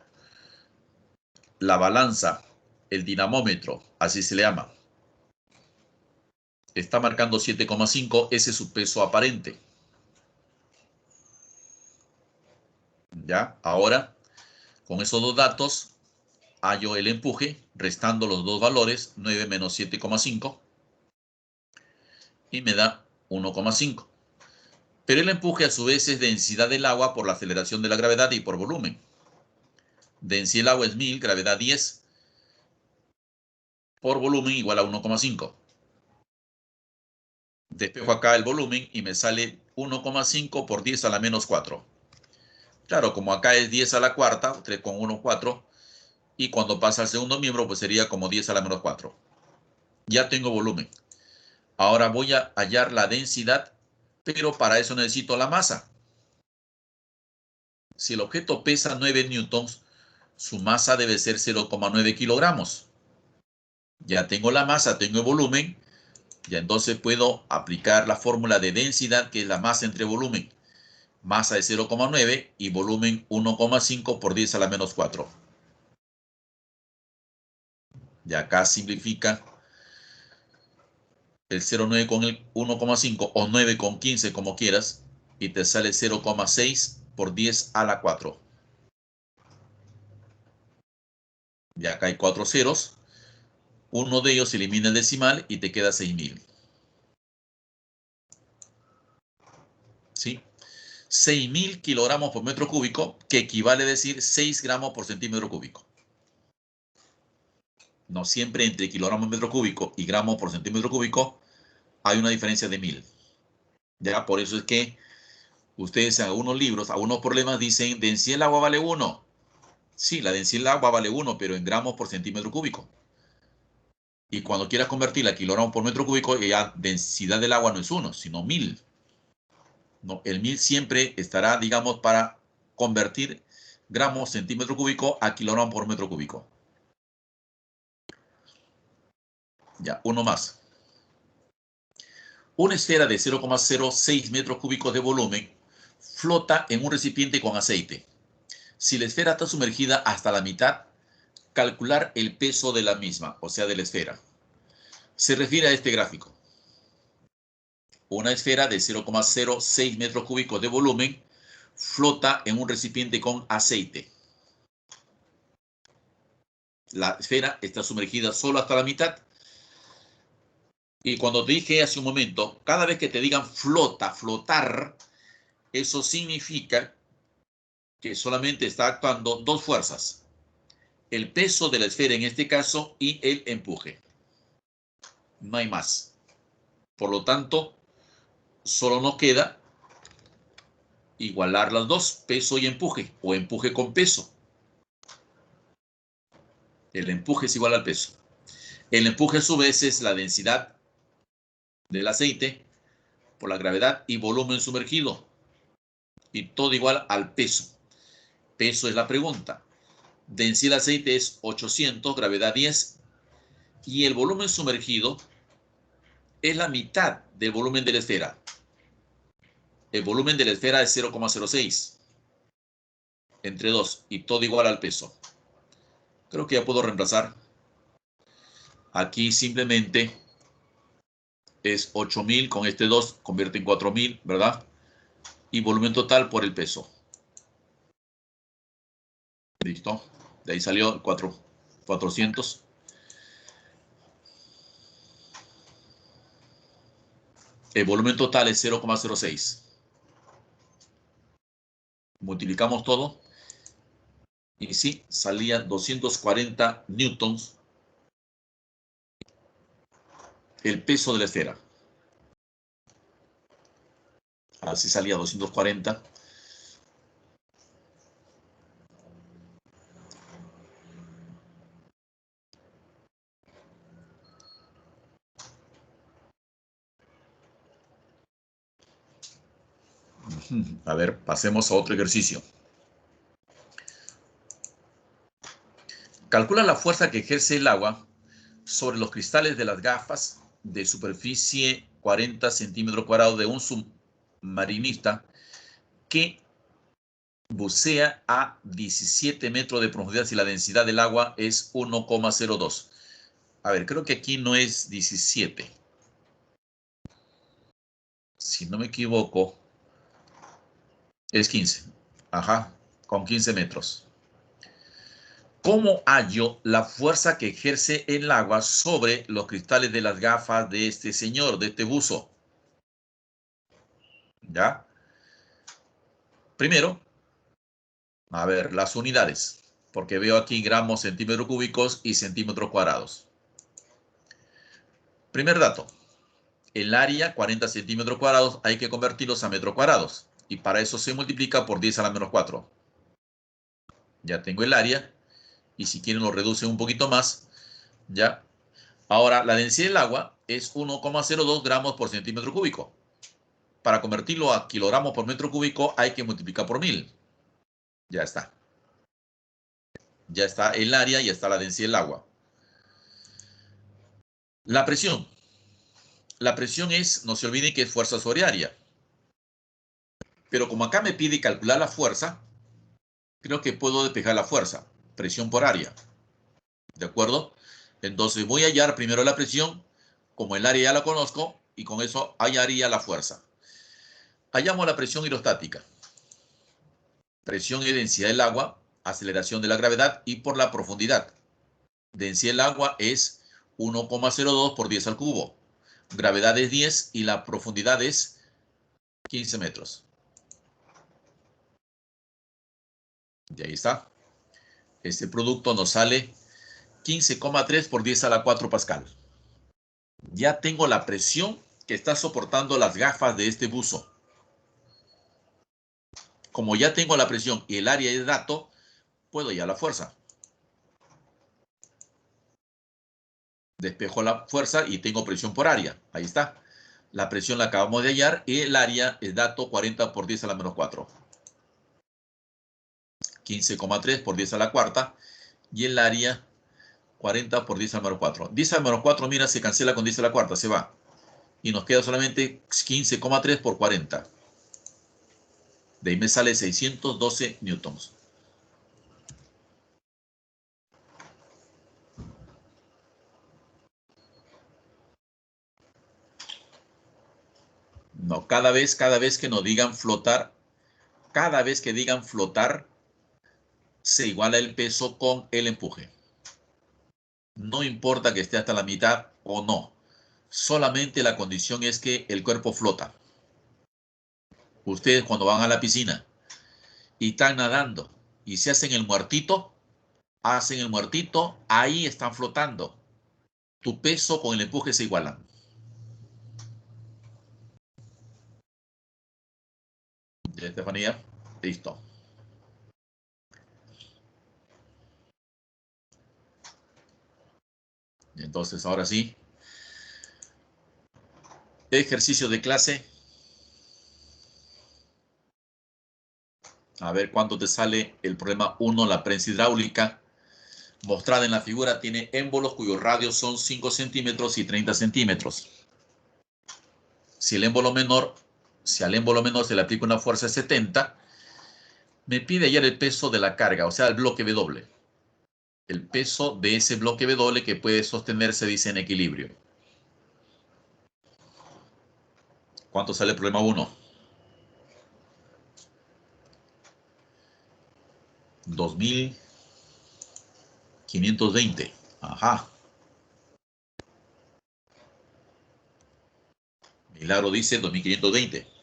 la balanza, el dinamómetro, así se le llama, está marcando 7,5, ese es su peso aparente. ¿Ya? Ahora, con esos dos datos, hallo el empuje, restando los dos valores, 9 menos 7,5, y me da 1,5. Pero el empuje a su vez es densidad del agua por la aceleración de la gravedad y por volumen. Densidad del agua es 1000, gravedad 10, por volumen igual a 1,5. Despejo acá el volumen y me sale 1,5 por 10 a la menos 4. Claro, como acá es 10 a la cuarta, 3,1, 4, y cuando pasa al segundo miembro, pues sería como 10 a la menos 4. Ya tengo volumen. Ahora voy a hallar la densidad, pero para eso necesito la masa. Si el objeto pesa 9 newtons, su masa debe ser 0,9 kilogramos. Ya tengo la masa, tengo el volumen, ya entonces puedo aplicar la fórmula de densidad, que es la masa entre volumen. Masa de 0,9 y volumen 1,5 por 10 a la menos 4. Y acá simplifica el 0,9 con el 1,5 o 9 con 15, como quieras, y te sale 0,6 por 10 a la 4. Y acá hay 4 ceros. Uno de ellos elimina el decimal y te queda 6.000. ¿Sí? 6.000 kilogramos por metro cúbico, que equivale a decir 6 gramos por centímetro cúbico. No siempre entre kilogramos por metro cúbico y gramos por centímetro cúbico hay una diferencia de 1000. Ya, por eso es que ustedes en algunos libros, algunos problemas dicen densidad del agua vale 1. Sí, la densidad del agua vale 1, pero en gramos por centímetro cúbico. Y cuando quieras convertirla a kilogramos por metro cúbico, ya densidad del agua no es 1, sino 1000. No, el 1000 siempre estará, digamos, para convertir gramos centímetro cúbico a kilogramos por metro cúbico. Ya, uno más. Una esfera de 0,06 metros cúbicos de volumen flota en un recipiente con aceite. Si la esfera está sumergida hasta la mitad, calcular el peso de la misma, o sea, de la esfera. Se refiere a este gráfico. Una esfera de 0,06 metros cúbicos de volumen flota en un recipiente con aceite. La esfera está sumergida solo hasta la mitad. Y cuando te dije hace un momento, cada vez que te digan flota, flotar, eso significa que solamente está actuando dos fuerzas. El peso de la esfera en este caso y el empuje. No hay más. Por lo tanto, solo nos queda igualar las dos, peso y empuje, o empuje con peso. El empuje es igual al peso. El empuje a su vez es la densidad del aceite por la gravedad y volumen sumergido. Y todo igual al peso. Peso es la pregunta. Densidad del aceite es 800, gravedad 10. Y el volumen sumergido es la mitad del volumen de la esfera. El volumen de la esfera es 0,06 entre 2 y todo igual al peso. Creo que ya puedo reemplazar. Aquí simplemente es 8000 con este 2, convierte en 4000, ¿verdad? Y volumen total por el peso. Listo. De ahí salió 400. El volumen total es 0,06. Multiplicamos todo. Y sí, salía 240 newtons el peso de la esfera. Así salía 240. A ver, pasemos a otro ejercicio. Calcula la fuerza que ejerce el agua sobre los cristales de las gafas de superficie 40 centímetros cuadrados de un submarinista que bucea a 17 metros de profundidad si la densidad del agua es 1,02. A ver, creo que aquí no es 17. Si no me equivoco, es 15. Ajá, con 15 metros. ¿Cómo hallo la fuerza que ejerce el agua sobre los cristales de las gafas de este señor, de este buzo? ¿Ya? Primero, a ver, las unidades, porque veo aquí gramos, centímetros cúbicos y centímetros cuadrados. Primer dato, el área, 40 centímetros cuadrados, hay que convertirlos a metros cuadrados. Y para eso se multiplica por 10 a la menos 4. Ya tengo el área. Y si quieren lo reducen un poquito más. ¿Ya? Ahora, la densidad del agua es 1,02 gramos por centímetro cúbico. Para convertirlo a kilogramos por metro cúbico hay que multiplicar por 1000. Ya está. Ya está el área, ya está la densidad del agua. La presión. La presión es, no se olviden que es fuerza sobre área. Pero como acá me pide calcular la fuerza, creo que puedo despejar la fuerza. Presión por área. ¿De acuerdo? Entonces voy a hallar primero la presión, como el área ya la conozco, y con eso hallaría la fuerza. Hallamos la presión hidrostática. Presión y densidad del agua, aceleración de la gravedad y por la profundidad. Densidad del agua es 1,02 por 10 al cubo. Gravedad es 10 y la profundidad es 15 metros. Y ahí está. Este producto nos sale 15,3 por 10 a la 4 pascal. Ya tengo la presión que está soportando las gafas de este buzo. Como ya tengo la presión y el área de dato, puedo hallar la fuerza. Despejo la fuerza y tengo presión por área. Ahí está. La presión la acabamos de hallar y el área es dato 40 por 10 a la menos 4. 15,3 por 10 a la cuarta. Y el área 40 por 10 a la menos 4. 10 a la menos 4, mira, se cancela con 10 a la cuarta, se va. Y nos queda solamente 15,3 por 40. De ahí me sale 612 newtons. No, cada vez que nos digan flotar, cada vez que digan flotar, se iguala el peso con el empuje. No importa que esté hasta la mitad o no. Solamente la condición es que el cuerpo flota. Ustedes cuando van a la piscina y están nadando y se hacen hacen el muertito, ahí están flotando. Tu peso con el empuje se igualan. ¿Ya, Estefanía? Listo. Entonces, ahora sí. Ejercicio de clase. A ver cuánto te sale el problema 1, la prensa hidráulica. Mostrada en la figura, tiene émbolos cuyos radios son 5 centímetros y 30 centímetros. Si al émbolo menor se le aplica una fuerza de 70, me pide hallar el peso de la carga, o sea, el bloque W. El peso de ese bloque W que puede sostenerse, dice, en equilibrio. ¿Cuánto sale el problema 1? 2520. Ajá. Milagro dice 2520.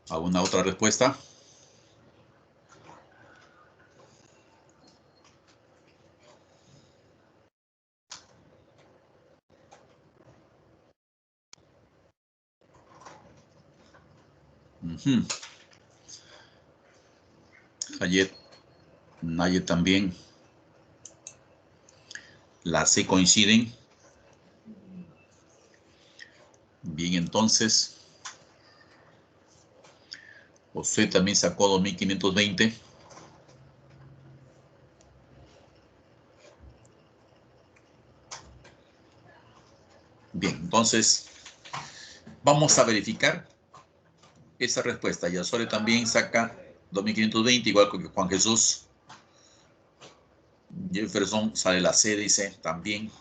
¿Alguna otra respuesta? Hayet, Nayet también. La C coinciden. Bien, entonces. José también sacó 2520. Bien, entonces vamos a verificar esa respuesta. Yasore también saca 2520, igual que Juan Jesús. Jefferson sale la C, dice también.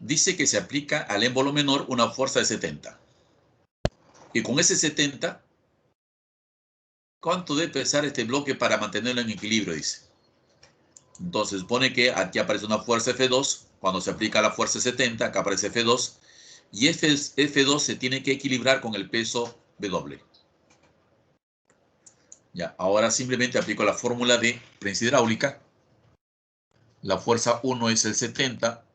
Dice que se aplica al émbolo menor una fuerza de 70. Y con ese 70, ¿cuánto debe pesar este bloque para mantenerlo en equilibrio? Dice. Entonces pone que aquí aparece una fuerza F2. Cuando se aplica la fuerza 70, acá aparece F2. Y F2 se tiene que equilibrar con el peso W. Ya, ahora simplemente aplico la fórmula de prensa hidráulica. La fuerza 1 es el 70,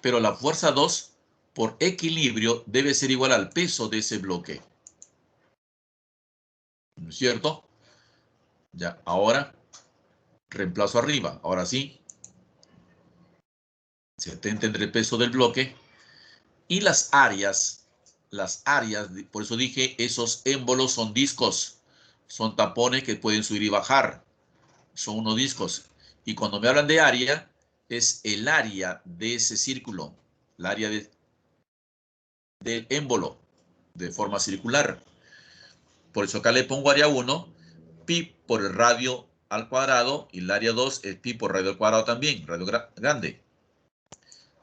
pero la fuerza 2 por equilibrio debe ser igual al peso de ese bloque. ¿No es cierto? Ya, ahora reemplazo arriba. Ahora sí. 70 entre el peso del bloque. Y las áreas, por eso dije, esos émbolos son discos. Son tapones que pueden subir y bajar. Son unos discos. Y cuando me hablan de área, es el área de ese círculo. El área del émbolo de forma circular. Por eso acá le pongo área 1, pi por el radio al cuadrado, y el área 2 es pi por radio al cuadrado también, radio grande.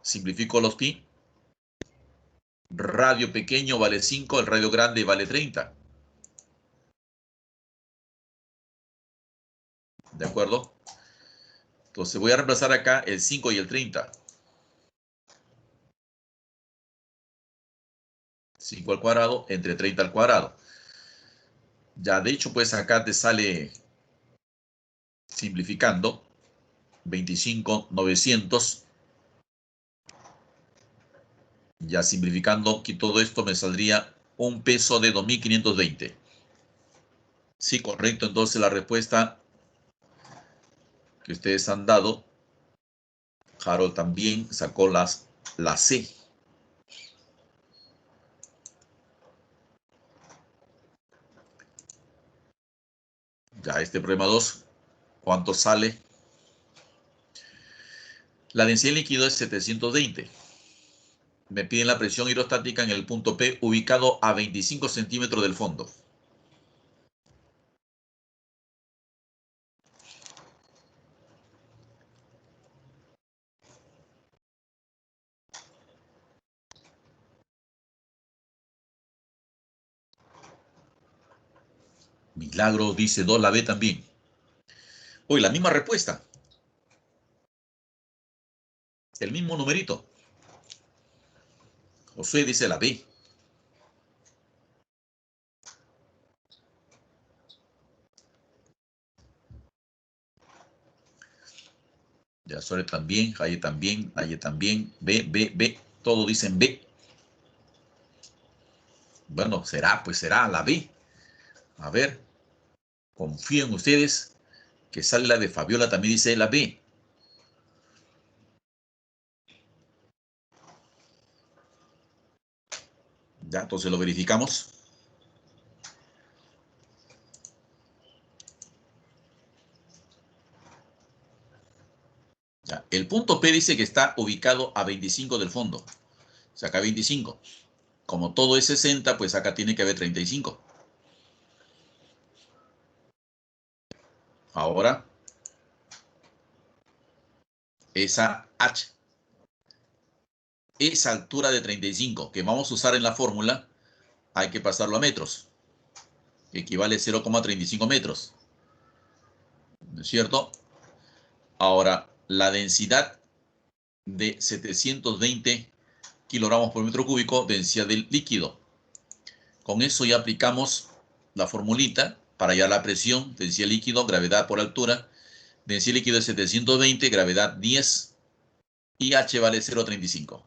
Simplifico los pi. Radio pequeño vale 5, el radio grande vale 30. ¿De acuerdo? Entonces voy a reemplazar acá el 5 y el 30. 5 al cuadrado entre 30 al cuadrado. Ya, de hecho, pues acá te sale, simplificando, 25,900. Ya simplificando, aquí todo esto me saldría un peso de 2520. Sí, correcto. Entonces la respuesta que ustedes han dado, Harold también sacó la C. Ya este problema 2, ¿cuánto sale? La densidad líquido es 720. Me piden la presión hidrostática en el punto P, ubicado a 25 centímetros del fondo. Milagro dice 2, la B también. Hoy la misma respuesta. El mismo numerito. Josué dice la B. Yasore también, Jaye también, Aye también, B. Todos dicen B. Bueno, será, pues será la B. A ver, confío en ustedes que sale la de Fabiola, también dice la B. Ya, entonces lo verificamos. Ya, el punto P dice que está ubicado a 25 del fondo. O sea, acá 25. Como todo es 60, pues acá tiene que haber 35. Ahora, esa H, esa altura de 35 que vamos a usar en la fórmula, hay que pasarlo a metros. Equivale a 0,35 metros. ¿No es cierto? Ahora, la densidad de 720 kilogramos por metro cúbico, densidad del líquido. Con eso ya aplicamos la formulita para hallar la presión, densidad líquido, gravedad por altura. Densidad líquido es 720, gravedad 10 y H vale 0,35.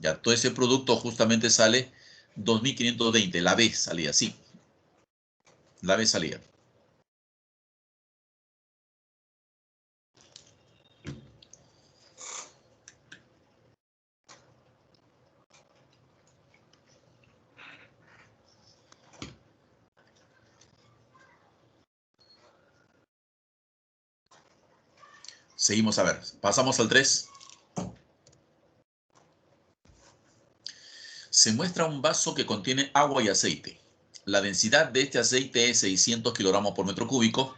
Ya todo ese producto justamente sale 2520. La B salía así. La B salía. Seguimos a ver. Pasamos al 3. Se muestra un vaso que contiene agua y aceite. La densidad de este aceite es 600 kilogramos por metro cúbico.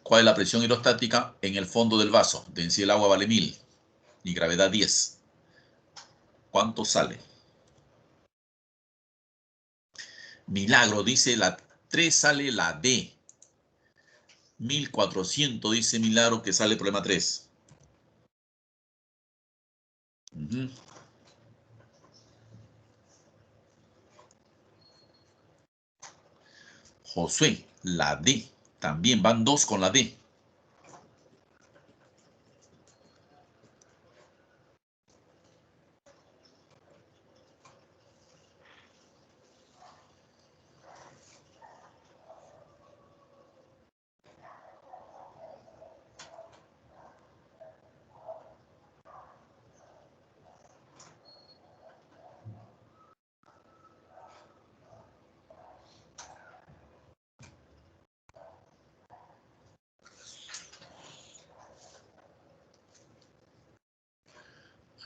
¿Cuál es la presión hidrostática en el fondo del vaso? Densidad del agua vale 1000 y gravedad 10. ¿Cuánto sale? Milagro, dice la 3, sale la D. 1400, dice Milagro, que sale el problema 3. Josué, la D. También van 2 con la D.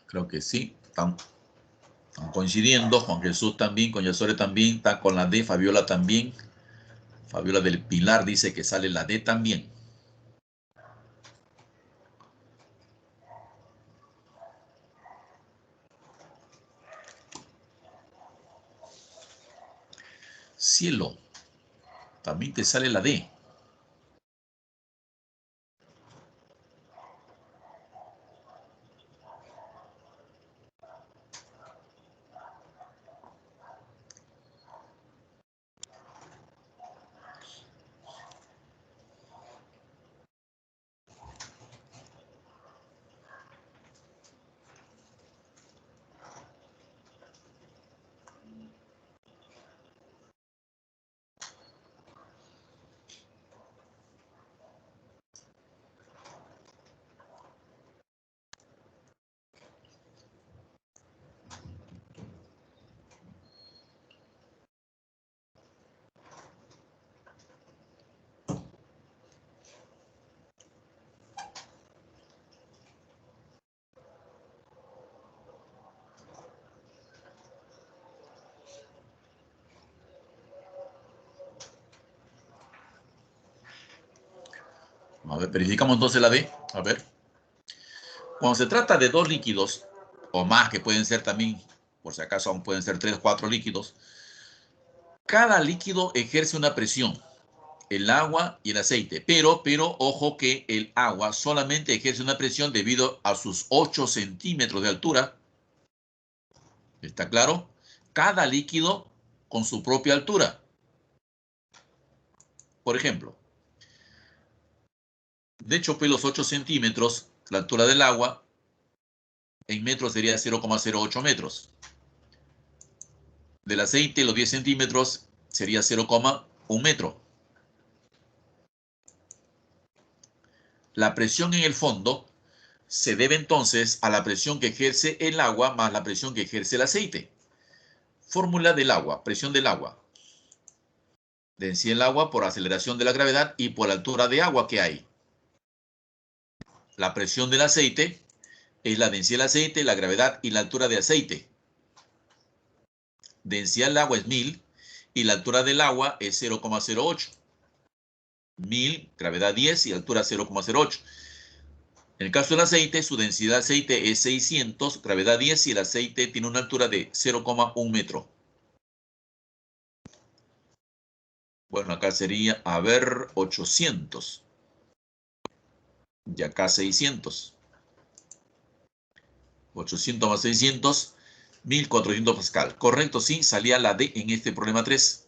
Creo que sí. Están coincidiendo. Juan Jesús también, con Yasore también, está con la D. Fabiola también. Fabiola del Pilar dice que sale la D también. Cielo, también te sale la D. A ver, verificamos entonces la D. A ver. Cuando se trata de dos líquidos, o más que pueden ser también, por si acaso aún pueden ser 3 o 4 líquidos, cada líquido ejerce una presión, el agua y el aceite, pero ojo que el agua solamente ejerce una presión debido a sus 8 centímetros de altura. ¿Está claro? Cada líquido con su propia altura. Por ejemplo, De hecho, pues los 8 centímetros, la altura del agua, en metros sería 0,08 metros. Del aceite, los 10 centímetros, sería 0,1 metro. La presión en el fondo se debe entonces a la presión que ejerce el agua más la presión que ejerce el aceite. Fórmula del agua, presión del agua. Densidad del agua por aceleración de la gravedad y por la altura de agua que hay. La presión del aceite es la densidad del aceite, la gravedad y la altura de aceite. Densidad del agua es 1000 y la altura del agua es 0,08. 1000, gravedad 10 y altura 0,08. En el caso del aceite, su densidad de aceite es 600, gravedad 10 y el aceite tiene una altura de 0,1 metro. Bueno, acá sería, 800. Y acá 600. 800 más 600, 1400 pascal. Correcto, sí, salía la D en este problema 3.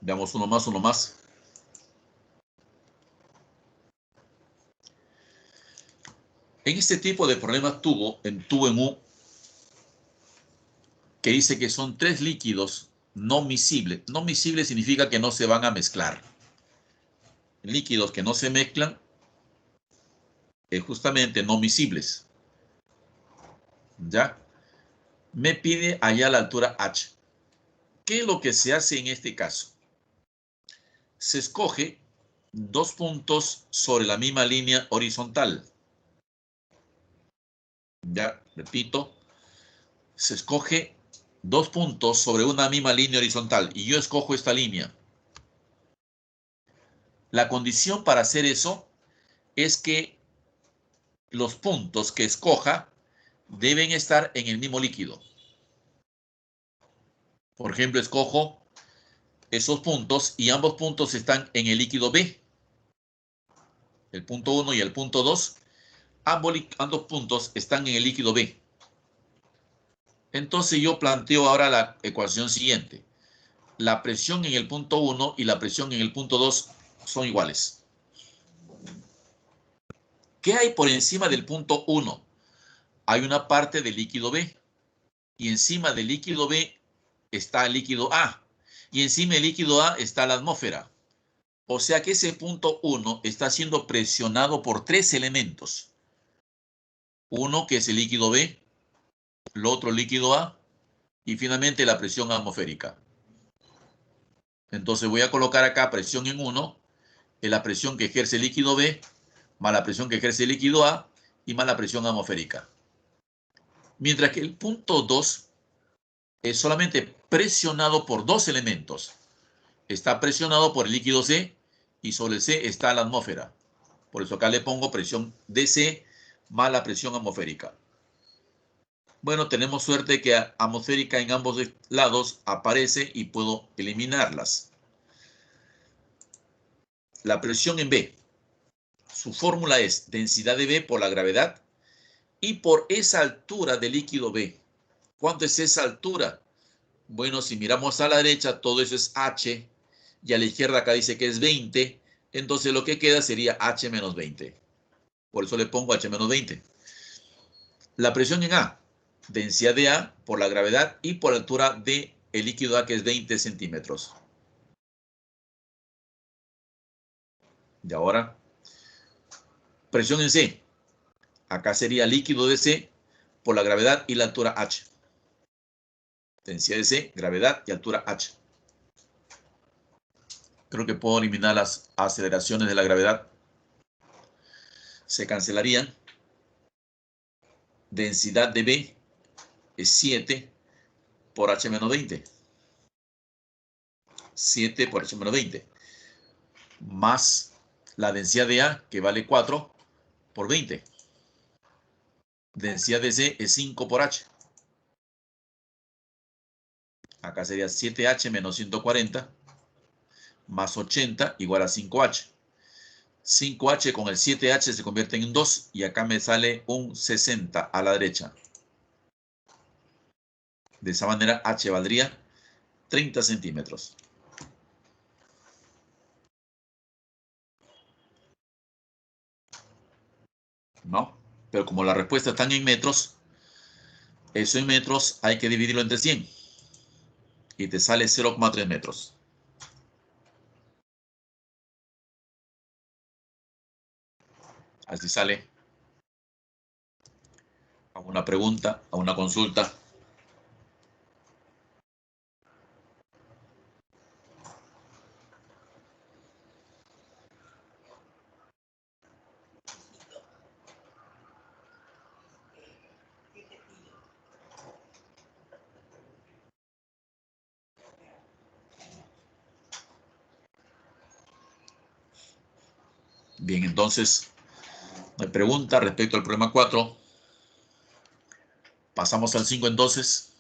Veamos uno más, uno más. En este tipo de problemas tubo en U, que dice que son 3 líquidos no miscibles. No miscibles significa que no se van a mezclar. Líquidos que no se mezclan es justamente no miscibles. ¿Ya? Me pide allá la altura H. ¿Qué es lo que se hace en este caso? Se escoge 2 puntos sobre la misma línea horizontal. Ya, repito, se escoge 2 puntos sobre una misma línea horizontal y yo escojo esta línea. La condición para hacer eso es que los puntos que escoja deben estar en el mismo líquido. Por ejemplo, escojo esos puntos y ambos puntos están en el líquido B. El punto 1 y el punto 2, ambos puntos están en el líquido B. Entonces yo planteo ahora la ecuación siguiente. La presión en el punto 1 y la presión en el punto 2 son iguales. ¿Qué hay por encima del punto 1? Hay una parte del líquido B. Y encima del líquido B está el líquido A. Y encima del líquido A está la atmósfera. O sea que ese punto 1 está siendo presionado por 3 elementos. Uno que es el líquido B, el otro líquido A y finalmente la presión atmosférica. Entonces voy a colocar acá presión en 1, es la presión que ejerce el líquido B, más la presión que ejerce el líquido A y más la presión atmosférica. Mientras que el punto 2 es solamente presionado por 2 elementos. Está presionado por el líquido C y sobre el C está la atmósfera. Por eso acá le pongo presión DC más la presión atmosférica. Bueno, tenemos suerte que atmosférica en ambos lados aparece y puedo eliminarlas. La presión en B. Su fórmula es densidad de B por la gravedad y por esa altura del líquido B. ¿Cuánto es esa altura? Bueno, si miramos a la derecha, todo eso es H. Y a la izquierda acá dice que es 20. Entonces lo que queda sería H menos 20. Por eso le pongo H menos 20. La presión en A. Densidad de A por la gravedad y por la altura del líquido A, que es 20 centímetros. Y ahora, presión en C. Acá sería líquido de C por la gravedad y la altura H. Densidad de C, gravedad y altura H. Creo que puedo eliminar las aceleraciones de la gravedad. Se cancelarían. Densidad de B es 7 por H menos 20. 7 por H menos 20. Más la densidad de A, que vale 4 por 20. Densidad de C es 5 por H. Acá sería 7H menos 140 más 80 igual a 5H. 5H con el 7H se convierte en 2 y acá me sale un 60 a la derecha. De esa manera, H valdría 30 centímetros. ¿No? Pero como la respuesta está en metros, eso en metros hay que dividirlo entre 100. Y te sale 0,3 metros. Así sale. A una pregunta, a una consulta. Bien, entonces, no hay pregunta respecto al problema 4. Pasamos al 5 entonces.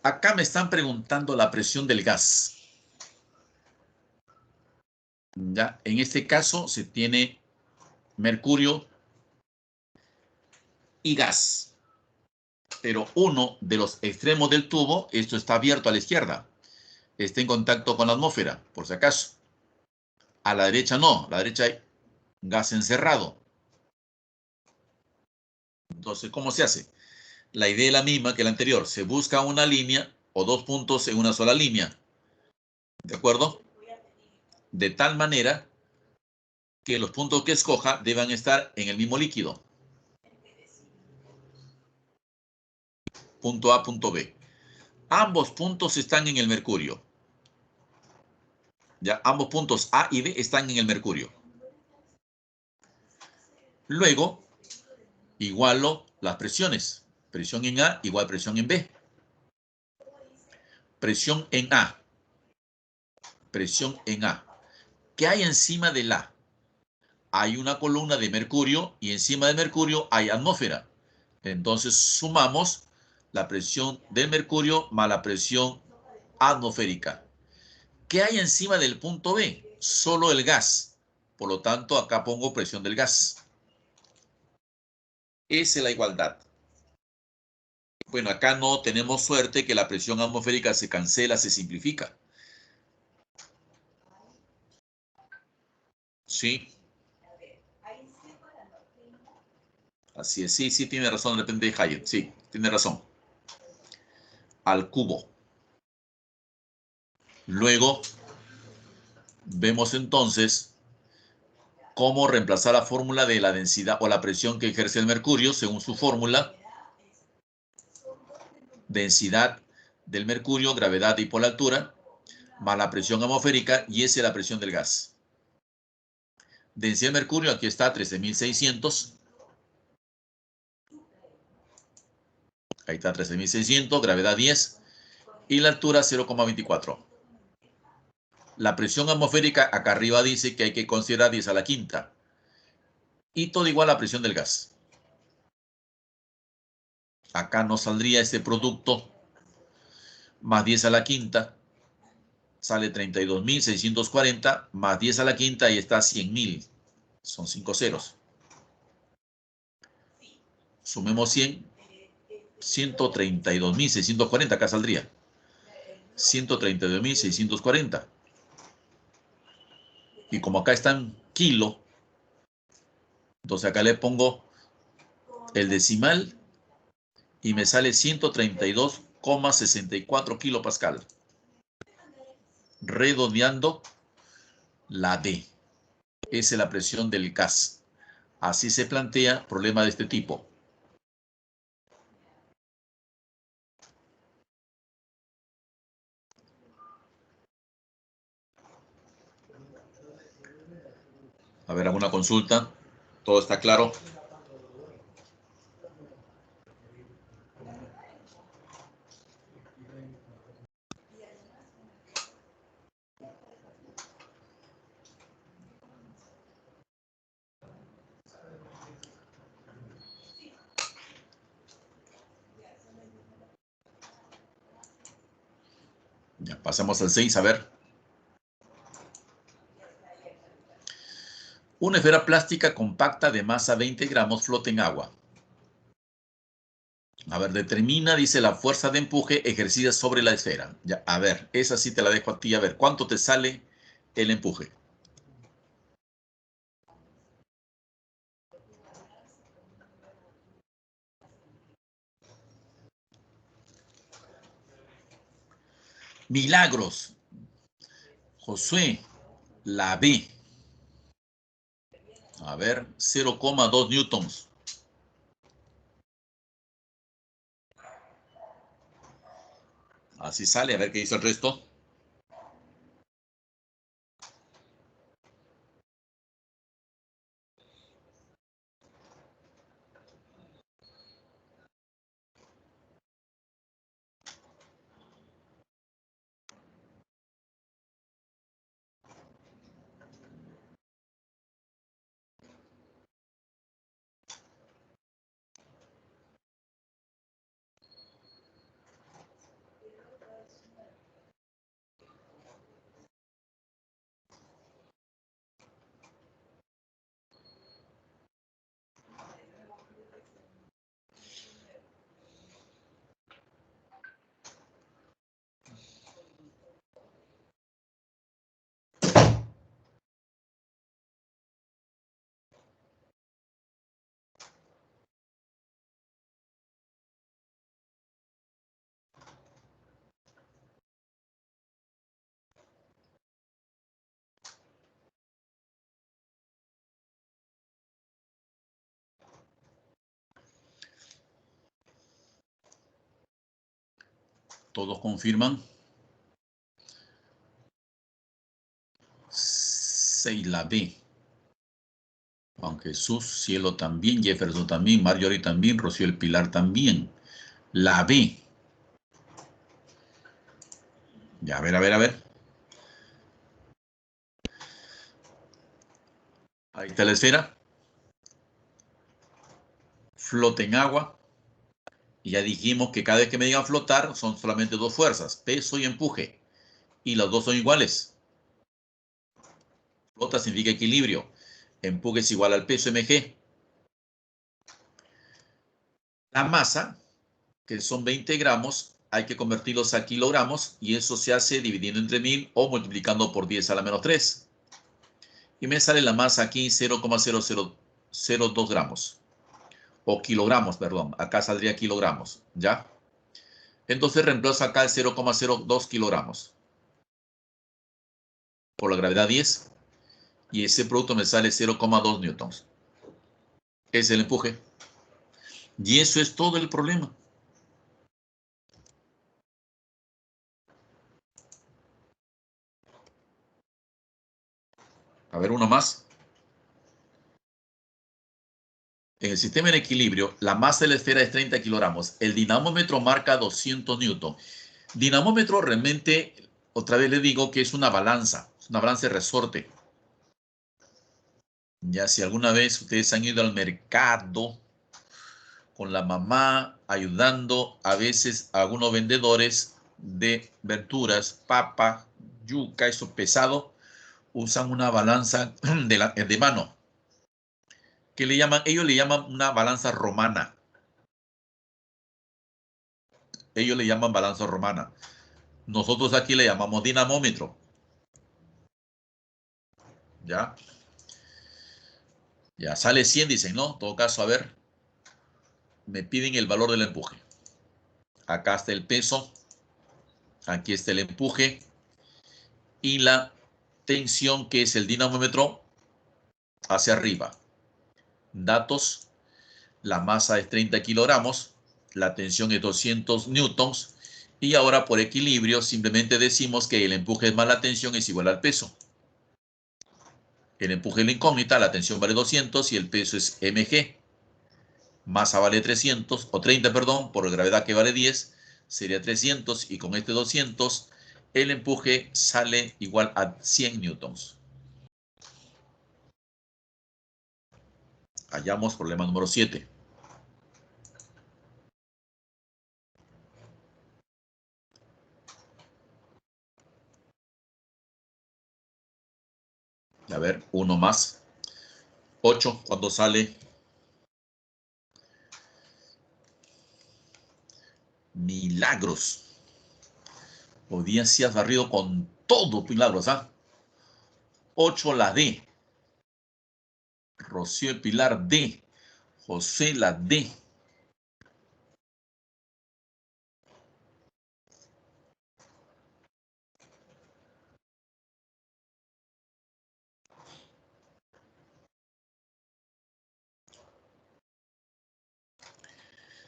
Acá me están preguntando la presión del gas. ¿Ya? En este caso se tiene mercurio y gas. Pero uno de los extremos del tubo, esto está abierto a la izquierda, está en contacto con la atmósfera, por si acaso. A la derecha no, a la derecha hay gas encerrado. Entonces, ¿cómo se hace? La idea es la misma que la anterior. Se busca una línea o dos puntos en una sola línea. ¿De acuerdo? De tal manera que los puntos que escoja deban estar en el mismo líquido. Punto A, punto B. Ambos puntos están en el mercurio. Ya, ambos puntos A y B están en el mercurio. Luego, igualo las presiones. Presión en A igual presión en B. Presión en A. Presión en A. ¿Qué hay encima del A? Hay una columna de mercurio y encima del mercurio hay atmósfera. Entonces sumamos la presión del mercurio más la presión atmosférica. ¿Qué hay encima del punto B? Solo el gas. Por lo tanto, acá pongo presión del gas. Esa es la igualdad. Bueno, acá no tenemos suerte que la presión atmosférica se cancela, se simplifica. Sí. Así es, sí, sí, tiene razón, depende de Hayek. Sí, tiene razón. Al cubo. Luego, vemos entonces cómo reemplazar la fórmula de la densidad o la presión que ejerce el mercurio según su fórmula. Densidad del mercurio, gravedad y por la altura, más la presión atmosférica, y esa es la presión del gas. Densidad de mercurio, aquí está, 13.600. Ahí está, 13.600, gravedad 10, y la altura 0,24. La presión atmosférica, acá arriba dice que hay que considerar 10 a la quinta. Y todo igual a la presión del gas. Acá nos saldría este producto más 10 a la quinta. Sale 32.640 más 10 a la quinta y está 100.000. Son 5 ceros. Sumemos 100. 132.640 acá saldría. 132.640. Y como acá está en kilo, entonces acá le pongo el decimal y me sale 132,64 kilopascal. Redondeando la D. Esa es la presión del gas. Así se plantea problema de este tipo. A ver, ¿alguna consulta? ¿Todo está claro? Ya, pasamos al 6, a ver. Una esfera plástica compacta de masa 20 gramos flota en agua. A ver, determina, dice, la fuerza de empuje ejercida sobre la esfera. Ya, a ver, esa sí te la dejo a ti. A ver, ¿cuánto te sale el empuje? Milagros. Josué, la B. A ver, 0,2 newtons. Así sale, a ver qué dice el resto. Todos confirman. 6 la B. Juan Jesús, Cielo también, Jefferson también, Marjorie también, Rocío el Pilar también. La B. Ya, a ver, a ver, a ver. Ahí está la esfera. Flota en agua. Y ya dijimos que cada vez que me digan flotar son solamente dos fuerzas, peso y empuje. Y las dos son iguales. Flota significa equilibrio. Empuje es igual al peso mg. La masa, que son 20 gramos, hay que convertirlos a kilogramos y eso se hace dividiendo entre 1000 o multiplicando por 10 a la menos 3. Y me sale la masa aquí 0,0002 gramos. O kilogramos, perdón. Acá saldría kilogramos, ¿ya? Entonces reemplazo acá el 0,02 kilogramos por la gravedad 10 y ese producto me sale 0,2 newtons. Es el empuje. Y eso es todo el problema. A ver, uno más. En el sistema en equilibrio, la masa de la esfera es 30 kilogramos. El dinamómetro marca 200 newton. Dinamómetro realmente, otra vez le digo que es una balanza de resorte. Ya si alguna vez ustedes han ido al mercado con la mamá ayudando a veces a algunos vendedores de verduras, papa, yuca, eso pesado, usan una balanza de mano que ellos le llaman una balanza romana. Ellos le llaman balanza romana. Nosotros aquí le llamamos dinamómetro. ¿Ya? Ya sale 100, dicen, ¿no? En todo caso, a ver, me piden el valor del empuje. Acá está el peso, aquí está el empuje y la tensión, que es el dinamómetro, hacia arriba. Datos, la masa es 30 kilogramos, la tensión es 200 newtons y ahora por equilibrio simplemente decimos que el empuje más la tensión es igual al peso. El empuje es la incógnita, la tensión vale 200 y el peso es mg. Masa vale 300, o 30, perdón, por gravedad que vale 10, sería 300 y con este 200 el empuje sale igual a 100 newtons. Hallamos problema número 7. A ver, uno más. 8 cuando sale. Milagros. Hoy día sí has barrido con todo, Milagros, ¿ah? 8 la D. Rocío y Pilar D. José la D.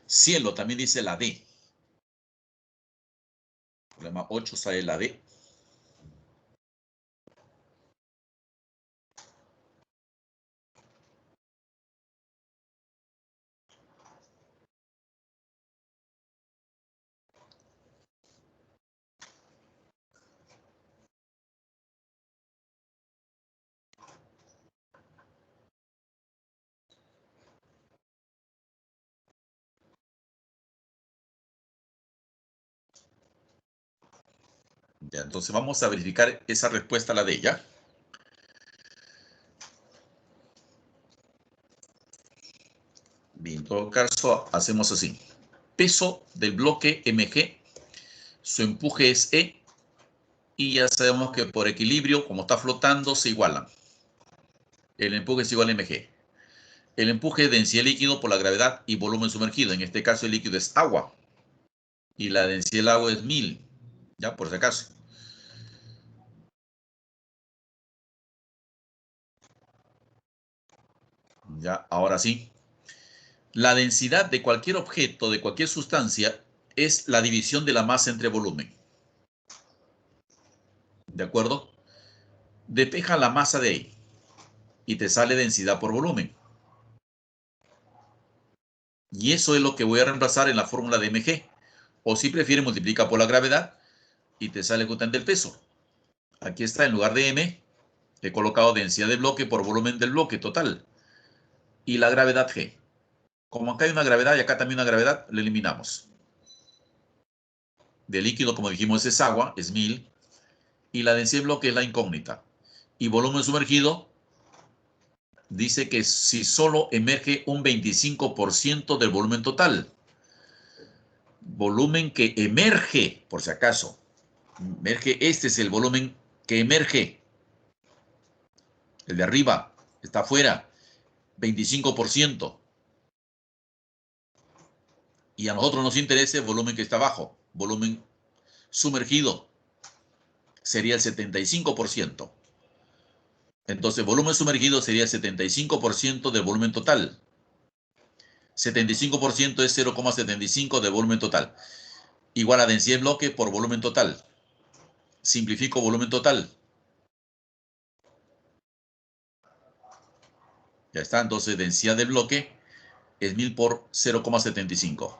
Cielo también dice la D. Problema 8 sale la D. Ya, entonces vamos a verificar esa respuesta a la D, ¿ya? Bien, en todo caso, hacemos así. Peso del bloque MG, su empuje es E, y ya sabemos que por equilibrio, como está flotando, se igualan. El empuje es igual a MG. El empuje es densidad líquido por la gravedad y volumen sumergido. En este caso el líquido es agua. Y la densidad del agua es 1000. Ya, por si acaso. Ya, ahora sí. La densidad de cualquier objeto, de cualquier sustancia, es la división de la masa entre volumen. ¿De acuerdo? Despeja la masa de ahí y te sale densidad por volumen. Y eso es lo que voy a reemplazar en la fórmula de mg. O si prefieres, multiplica por la gravedad y te sale justamente el peso. Aquí está, en lugar de m, he colocado densidad de bloque por volumen del bloque total. Y la gravedad g. Como acá hay una gravedad y acá también una gravedad, le eliminamos. De líquido, como dijimos, es agua, es 1000. Y la densidad de bloque es la incógnita. Y volumen sumergido dice que si solo emerge un 25% del volumen total. Volumen que emerge, por si acaso. Emerge, este es el volumen que emerge. El de arriba está afuera, 25%. Y a nosotros nos interesa el volumen que está abajo, volumen sumergido, sería el 75%. Entonces, volumen sumergido sería el 75% del volumen total. 75% es 0,75 del volumen total. Igual a densidad de bloque por volumen total. Simplifico volumen total. Ya está, entonces densidad del bloque es 1000 por 0,75.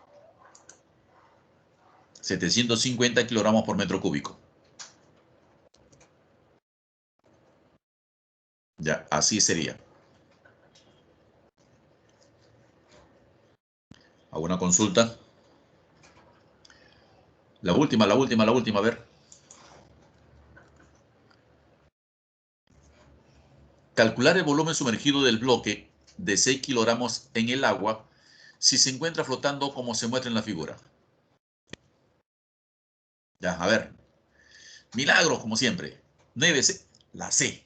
750 kilogramos por metro cúbico. Ya, así sería. ¿Alguna consulta? La última, a ver. Calcular el volumen sumergido del bloque de 6 kilogramos en el agua si se encuentra flotando como se muestra en la figura. Ya, a ver. Milagros, como siempre. 9C, la C.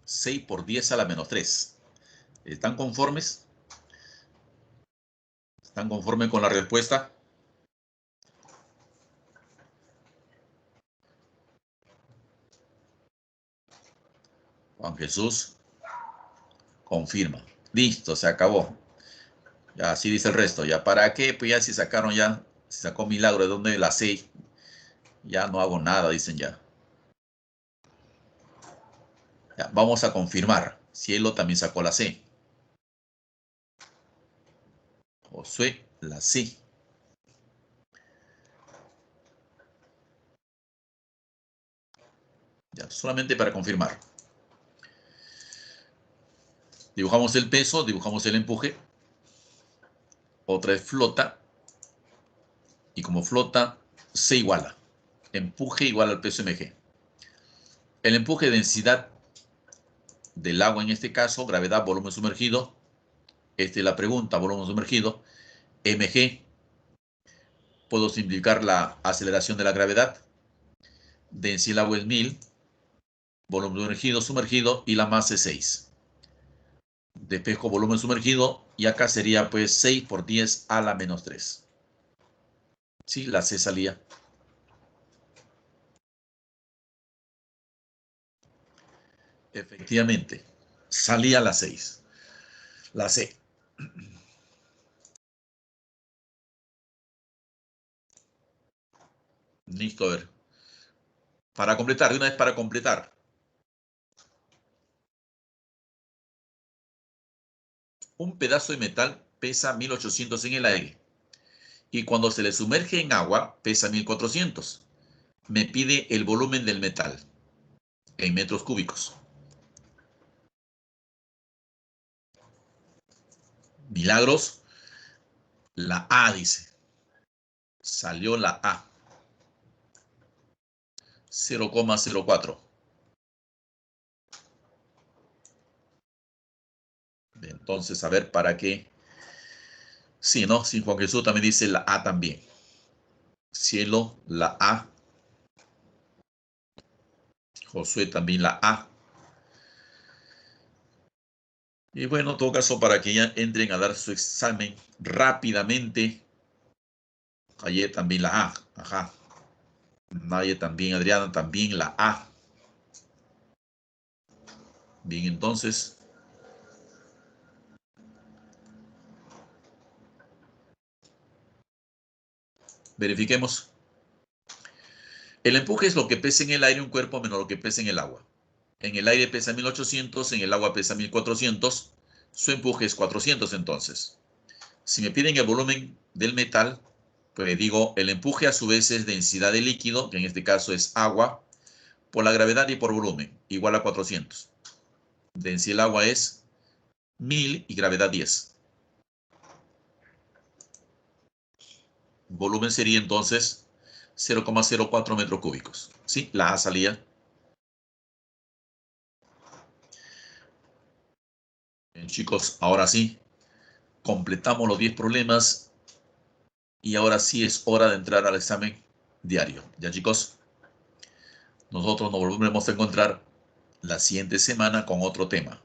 6 por 10 a la menos 3. ¿Están conformes? ¿Están conformes con la respuesta? Juan Jesús confirma. Listo, se acabó. Ya, así dice el resto. ¿Ya para qué? Pues ya si sacaron ya, si sacó Milagro de donde la C, ya no hago nada, dicen ya. Ya, vamos a confirmar. Cielo también sacó la C. Josué, la C. Ya, solamente para confirmar. Dibujamos el peso, dibujamos el empuje. Otra vez flota. Y como flota, se iguala. Empuje igual al peso mg. El empuje de densidad del agua en este caso, gravedad, volumen sumergido. Esta es la pregunta, volumen sumergido. mg, puedo simplificar la aceleración de la gravedad. Densidad del agua es 1000, volumen sumergido y la masa es 6. Despejo volumen sumergido y acá sería pues 6 por 10 a la menos 3. Sí, la C salía. Efectivamente, salía la 6. La C. Listo, a ver. Para completar, de una vez para completar. Un pedazo de metal pesa 1800 en el aire y cuando se le sumerge en agua pesa 1400. Me pide el volumen del metal en metros cúbicos. Milagros, la A dice. Salió la A. 0,04. Entonces, a ver, ¿para qué? Sí, ¿no? Sin Juan Jesús también dice la A también. Cielo, la A. Josué también la A. Y bueno, en todo caso, para que ya entren a dar su examen rápidamente. Ayer también la A. Ajá. Nadie también, Adriana también la A. Bien, entonces. Verifiquemos. El empuje es lo que pesa en el aire un cuerpo menos lo que pesa en el agua. En el aire pesa 1800, en el agua pesa 1400. Su empuje es 400 entonces. Si me piden el volumen del metal, pues digo, el empuje a su vez es densidad de líquido, que en este caso es agua, por la gravedad y por volumen, igual a 400. Densidad del agua es 1000 y gravedad 10. Volumen sería entonces 0,04 metros cúbicos. Sí, la A salía. Bien, chicos, ahora sí, completamos los 10 problemas y ahora sí es hora de entrar al examen diario. Ya, chicos, nosotros nos volveremos a encontrar la siguiente semana con otro tema.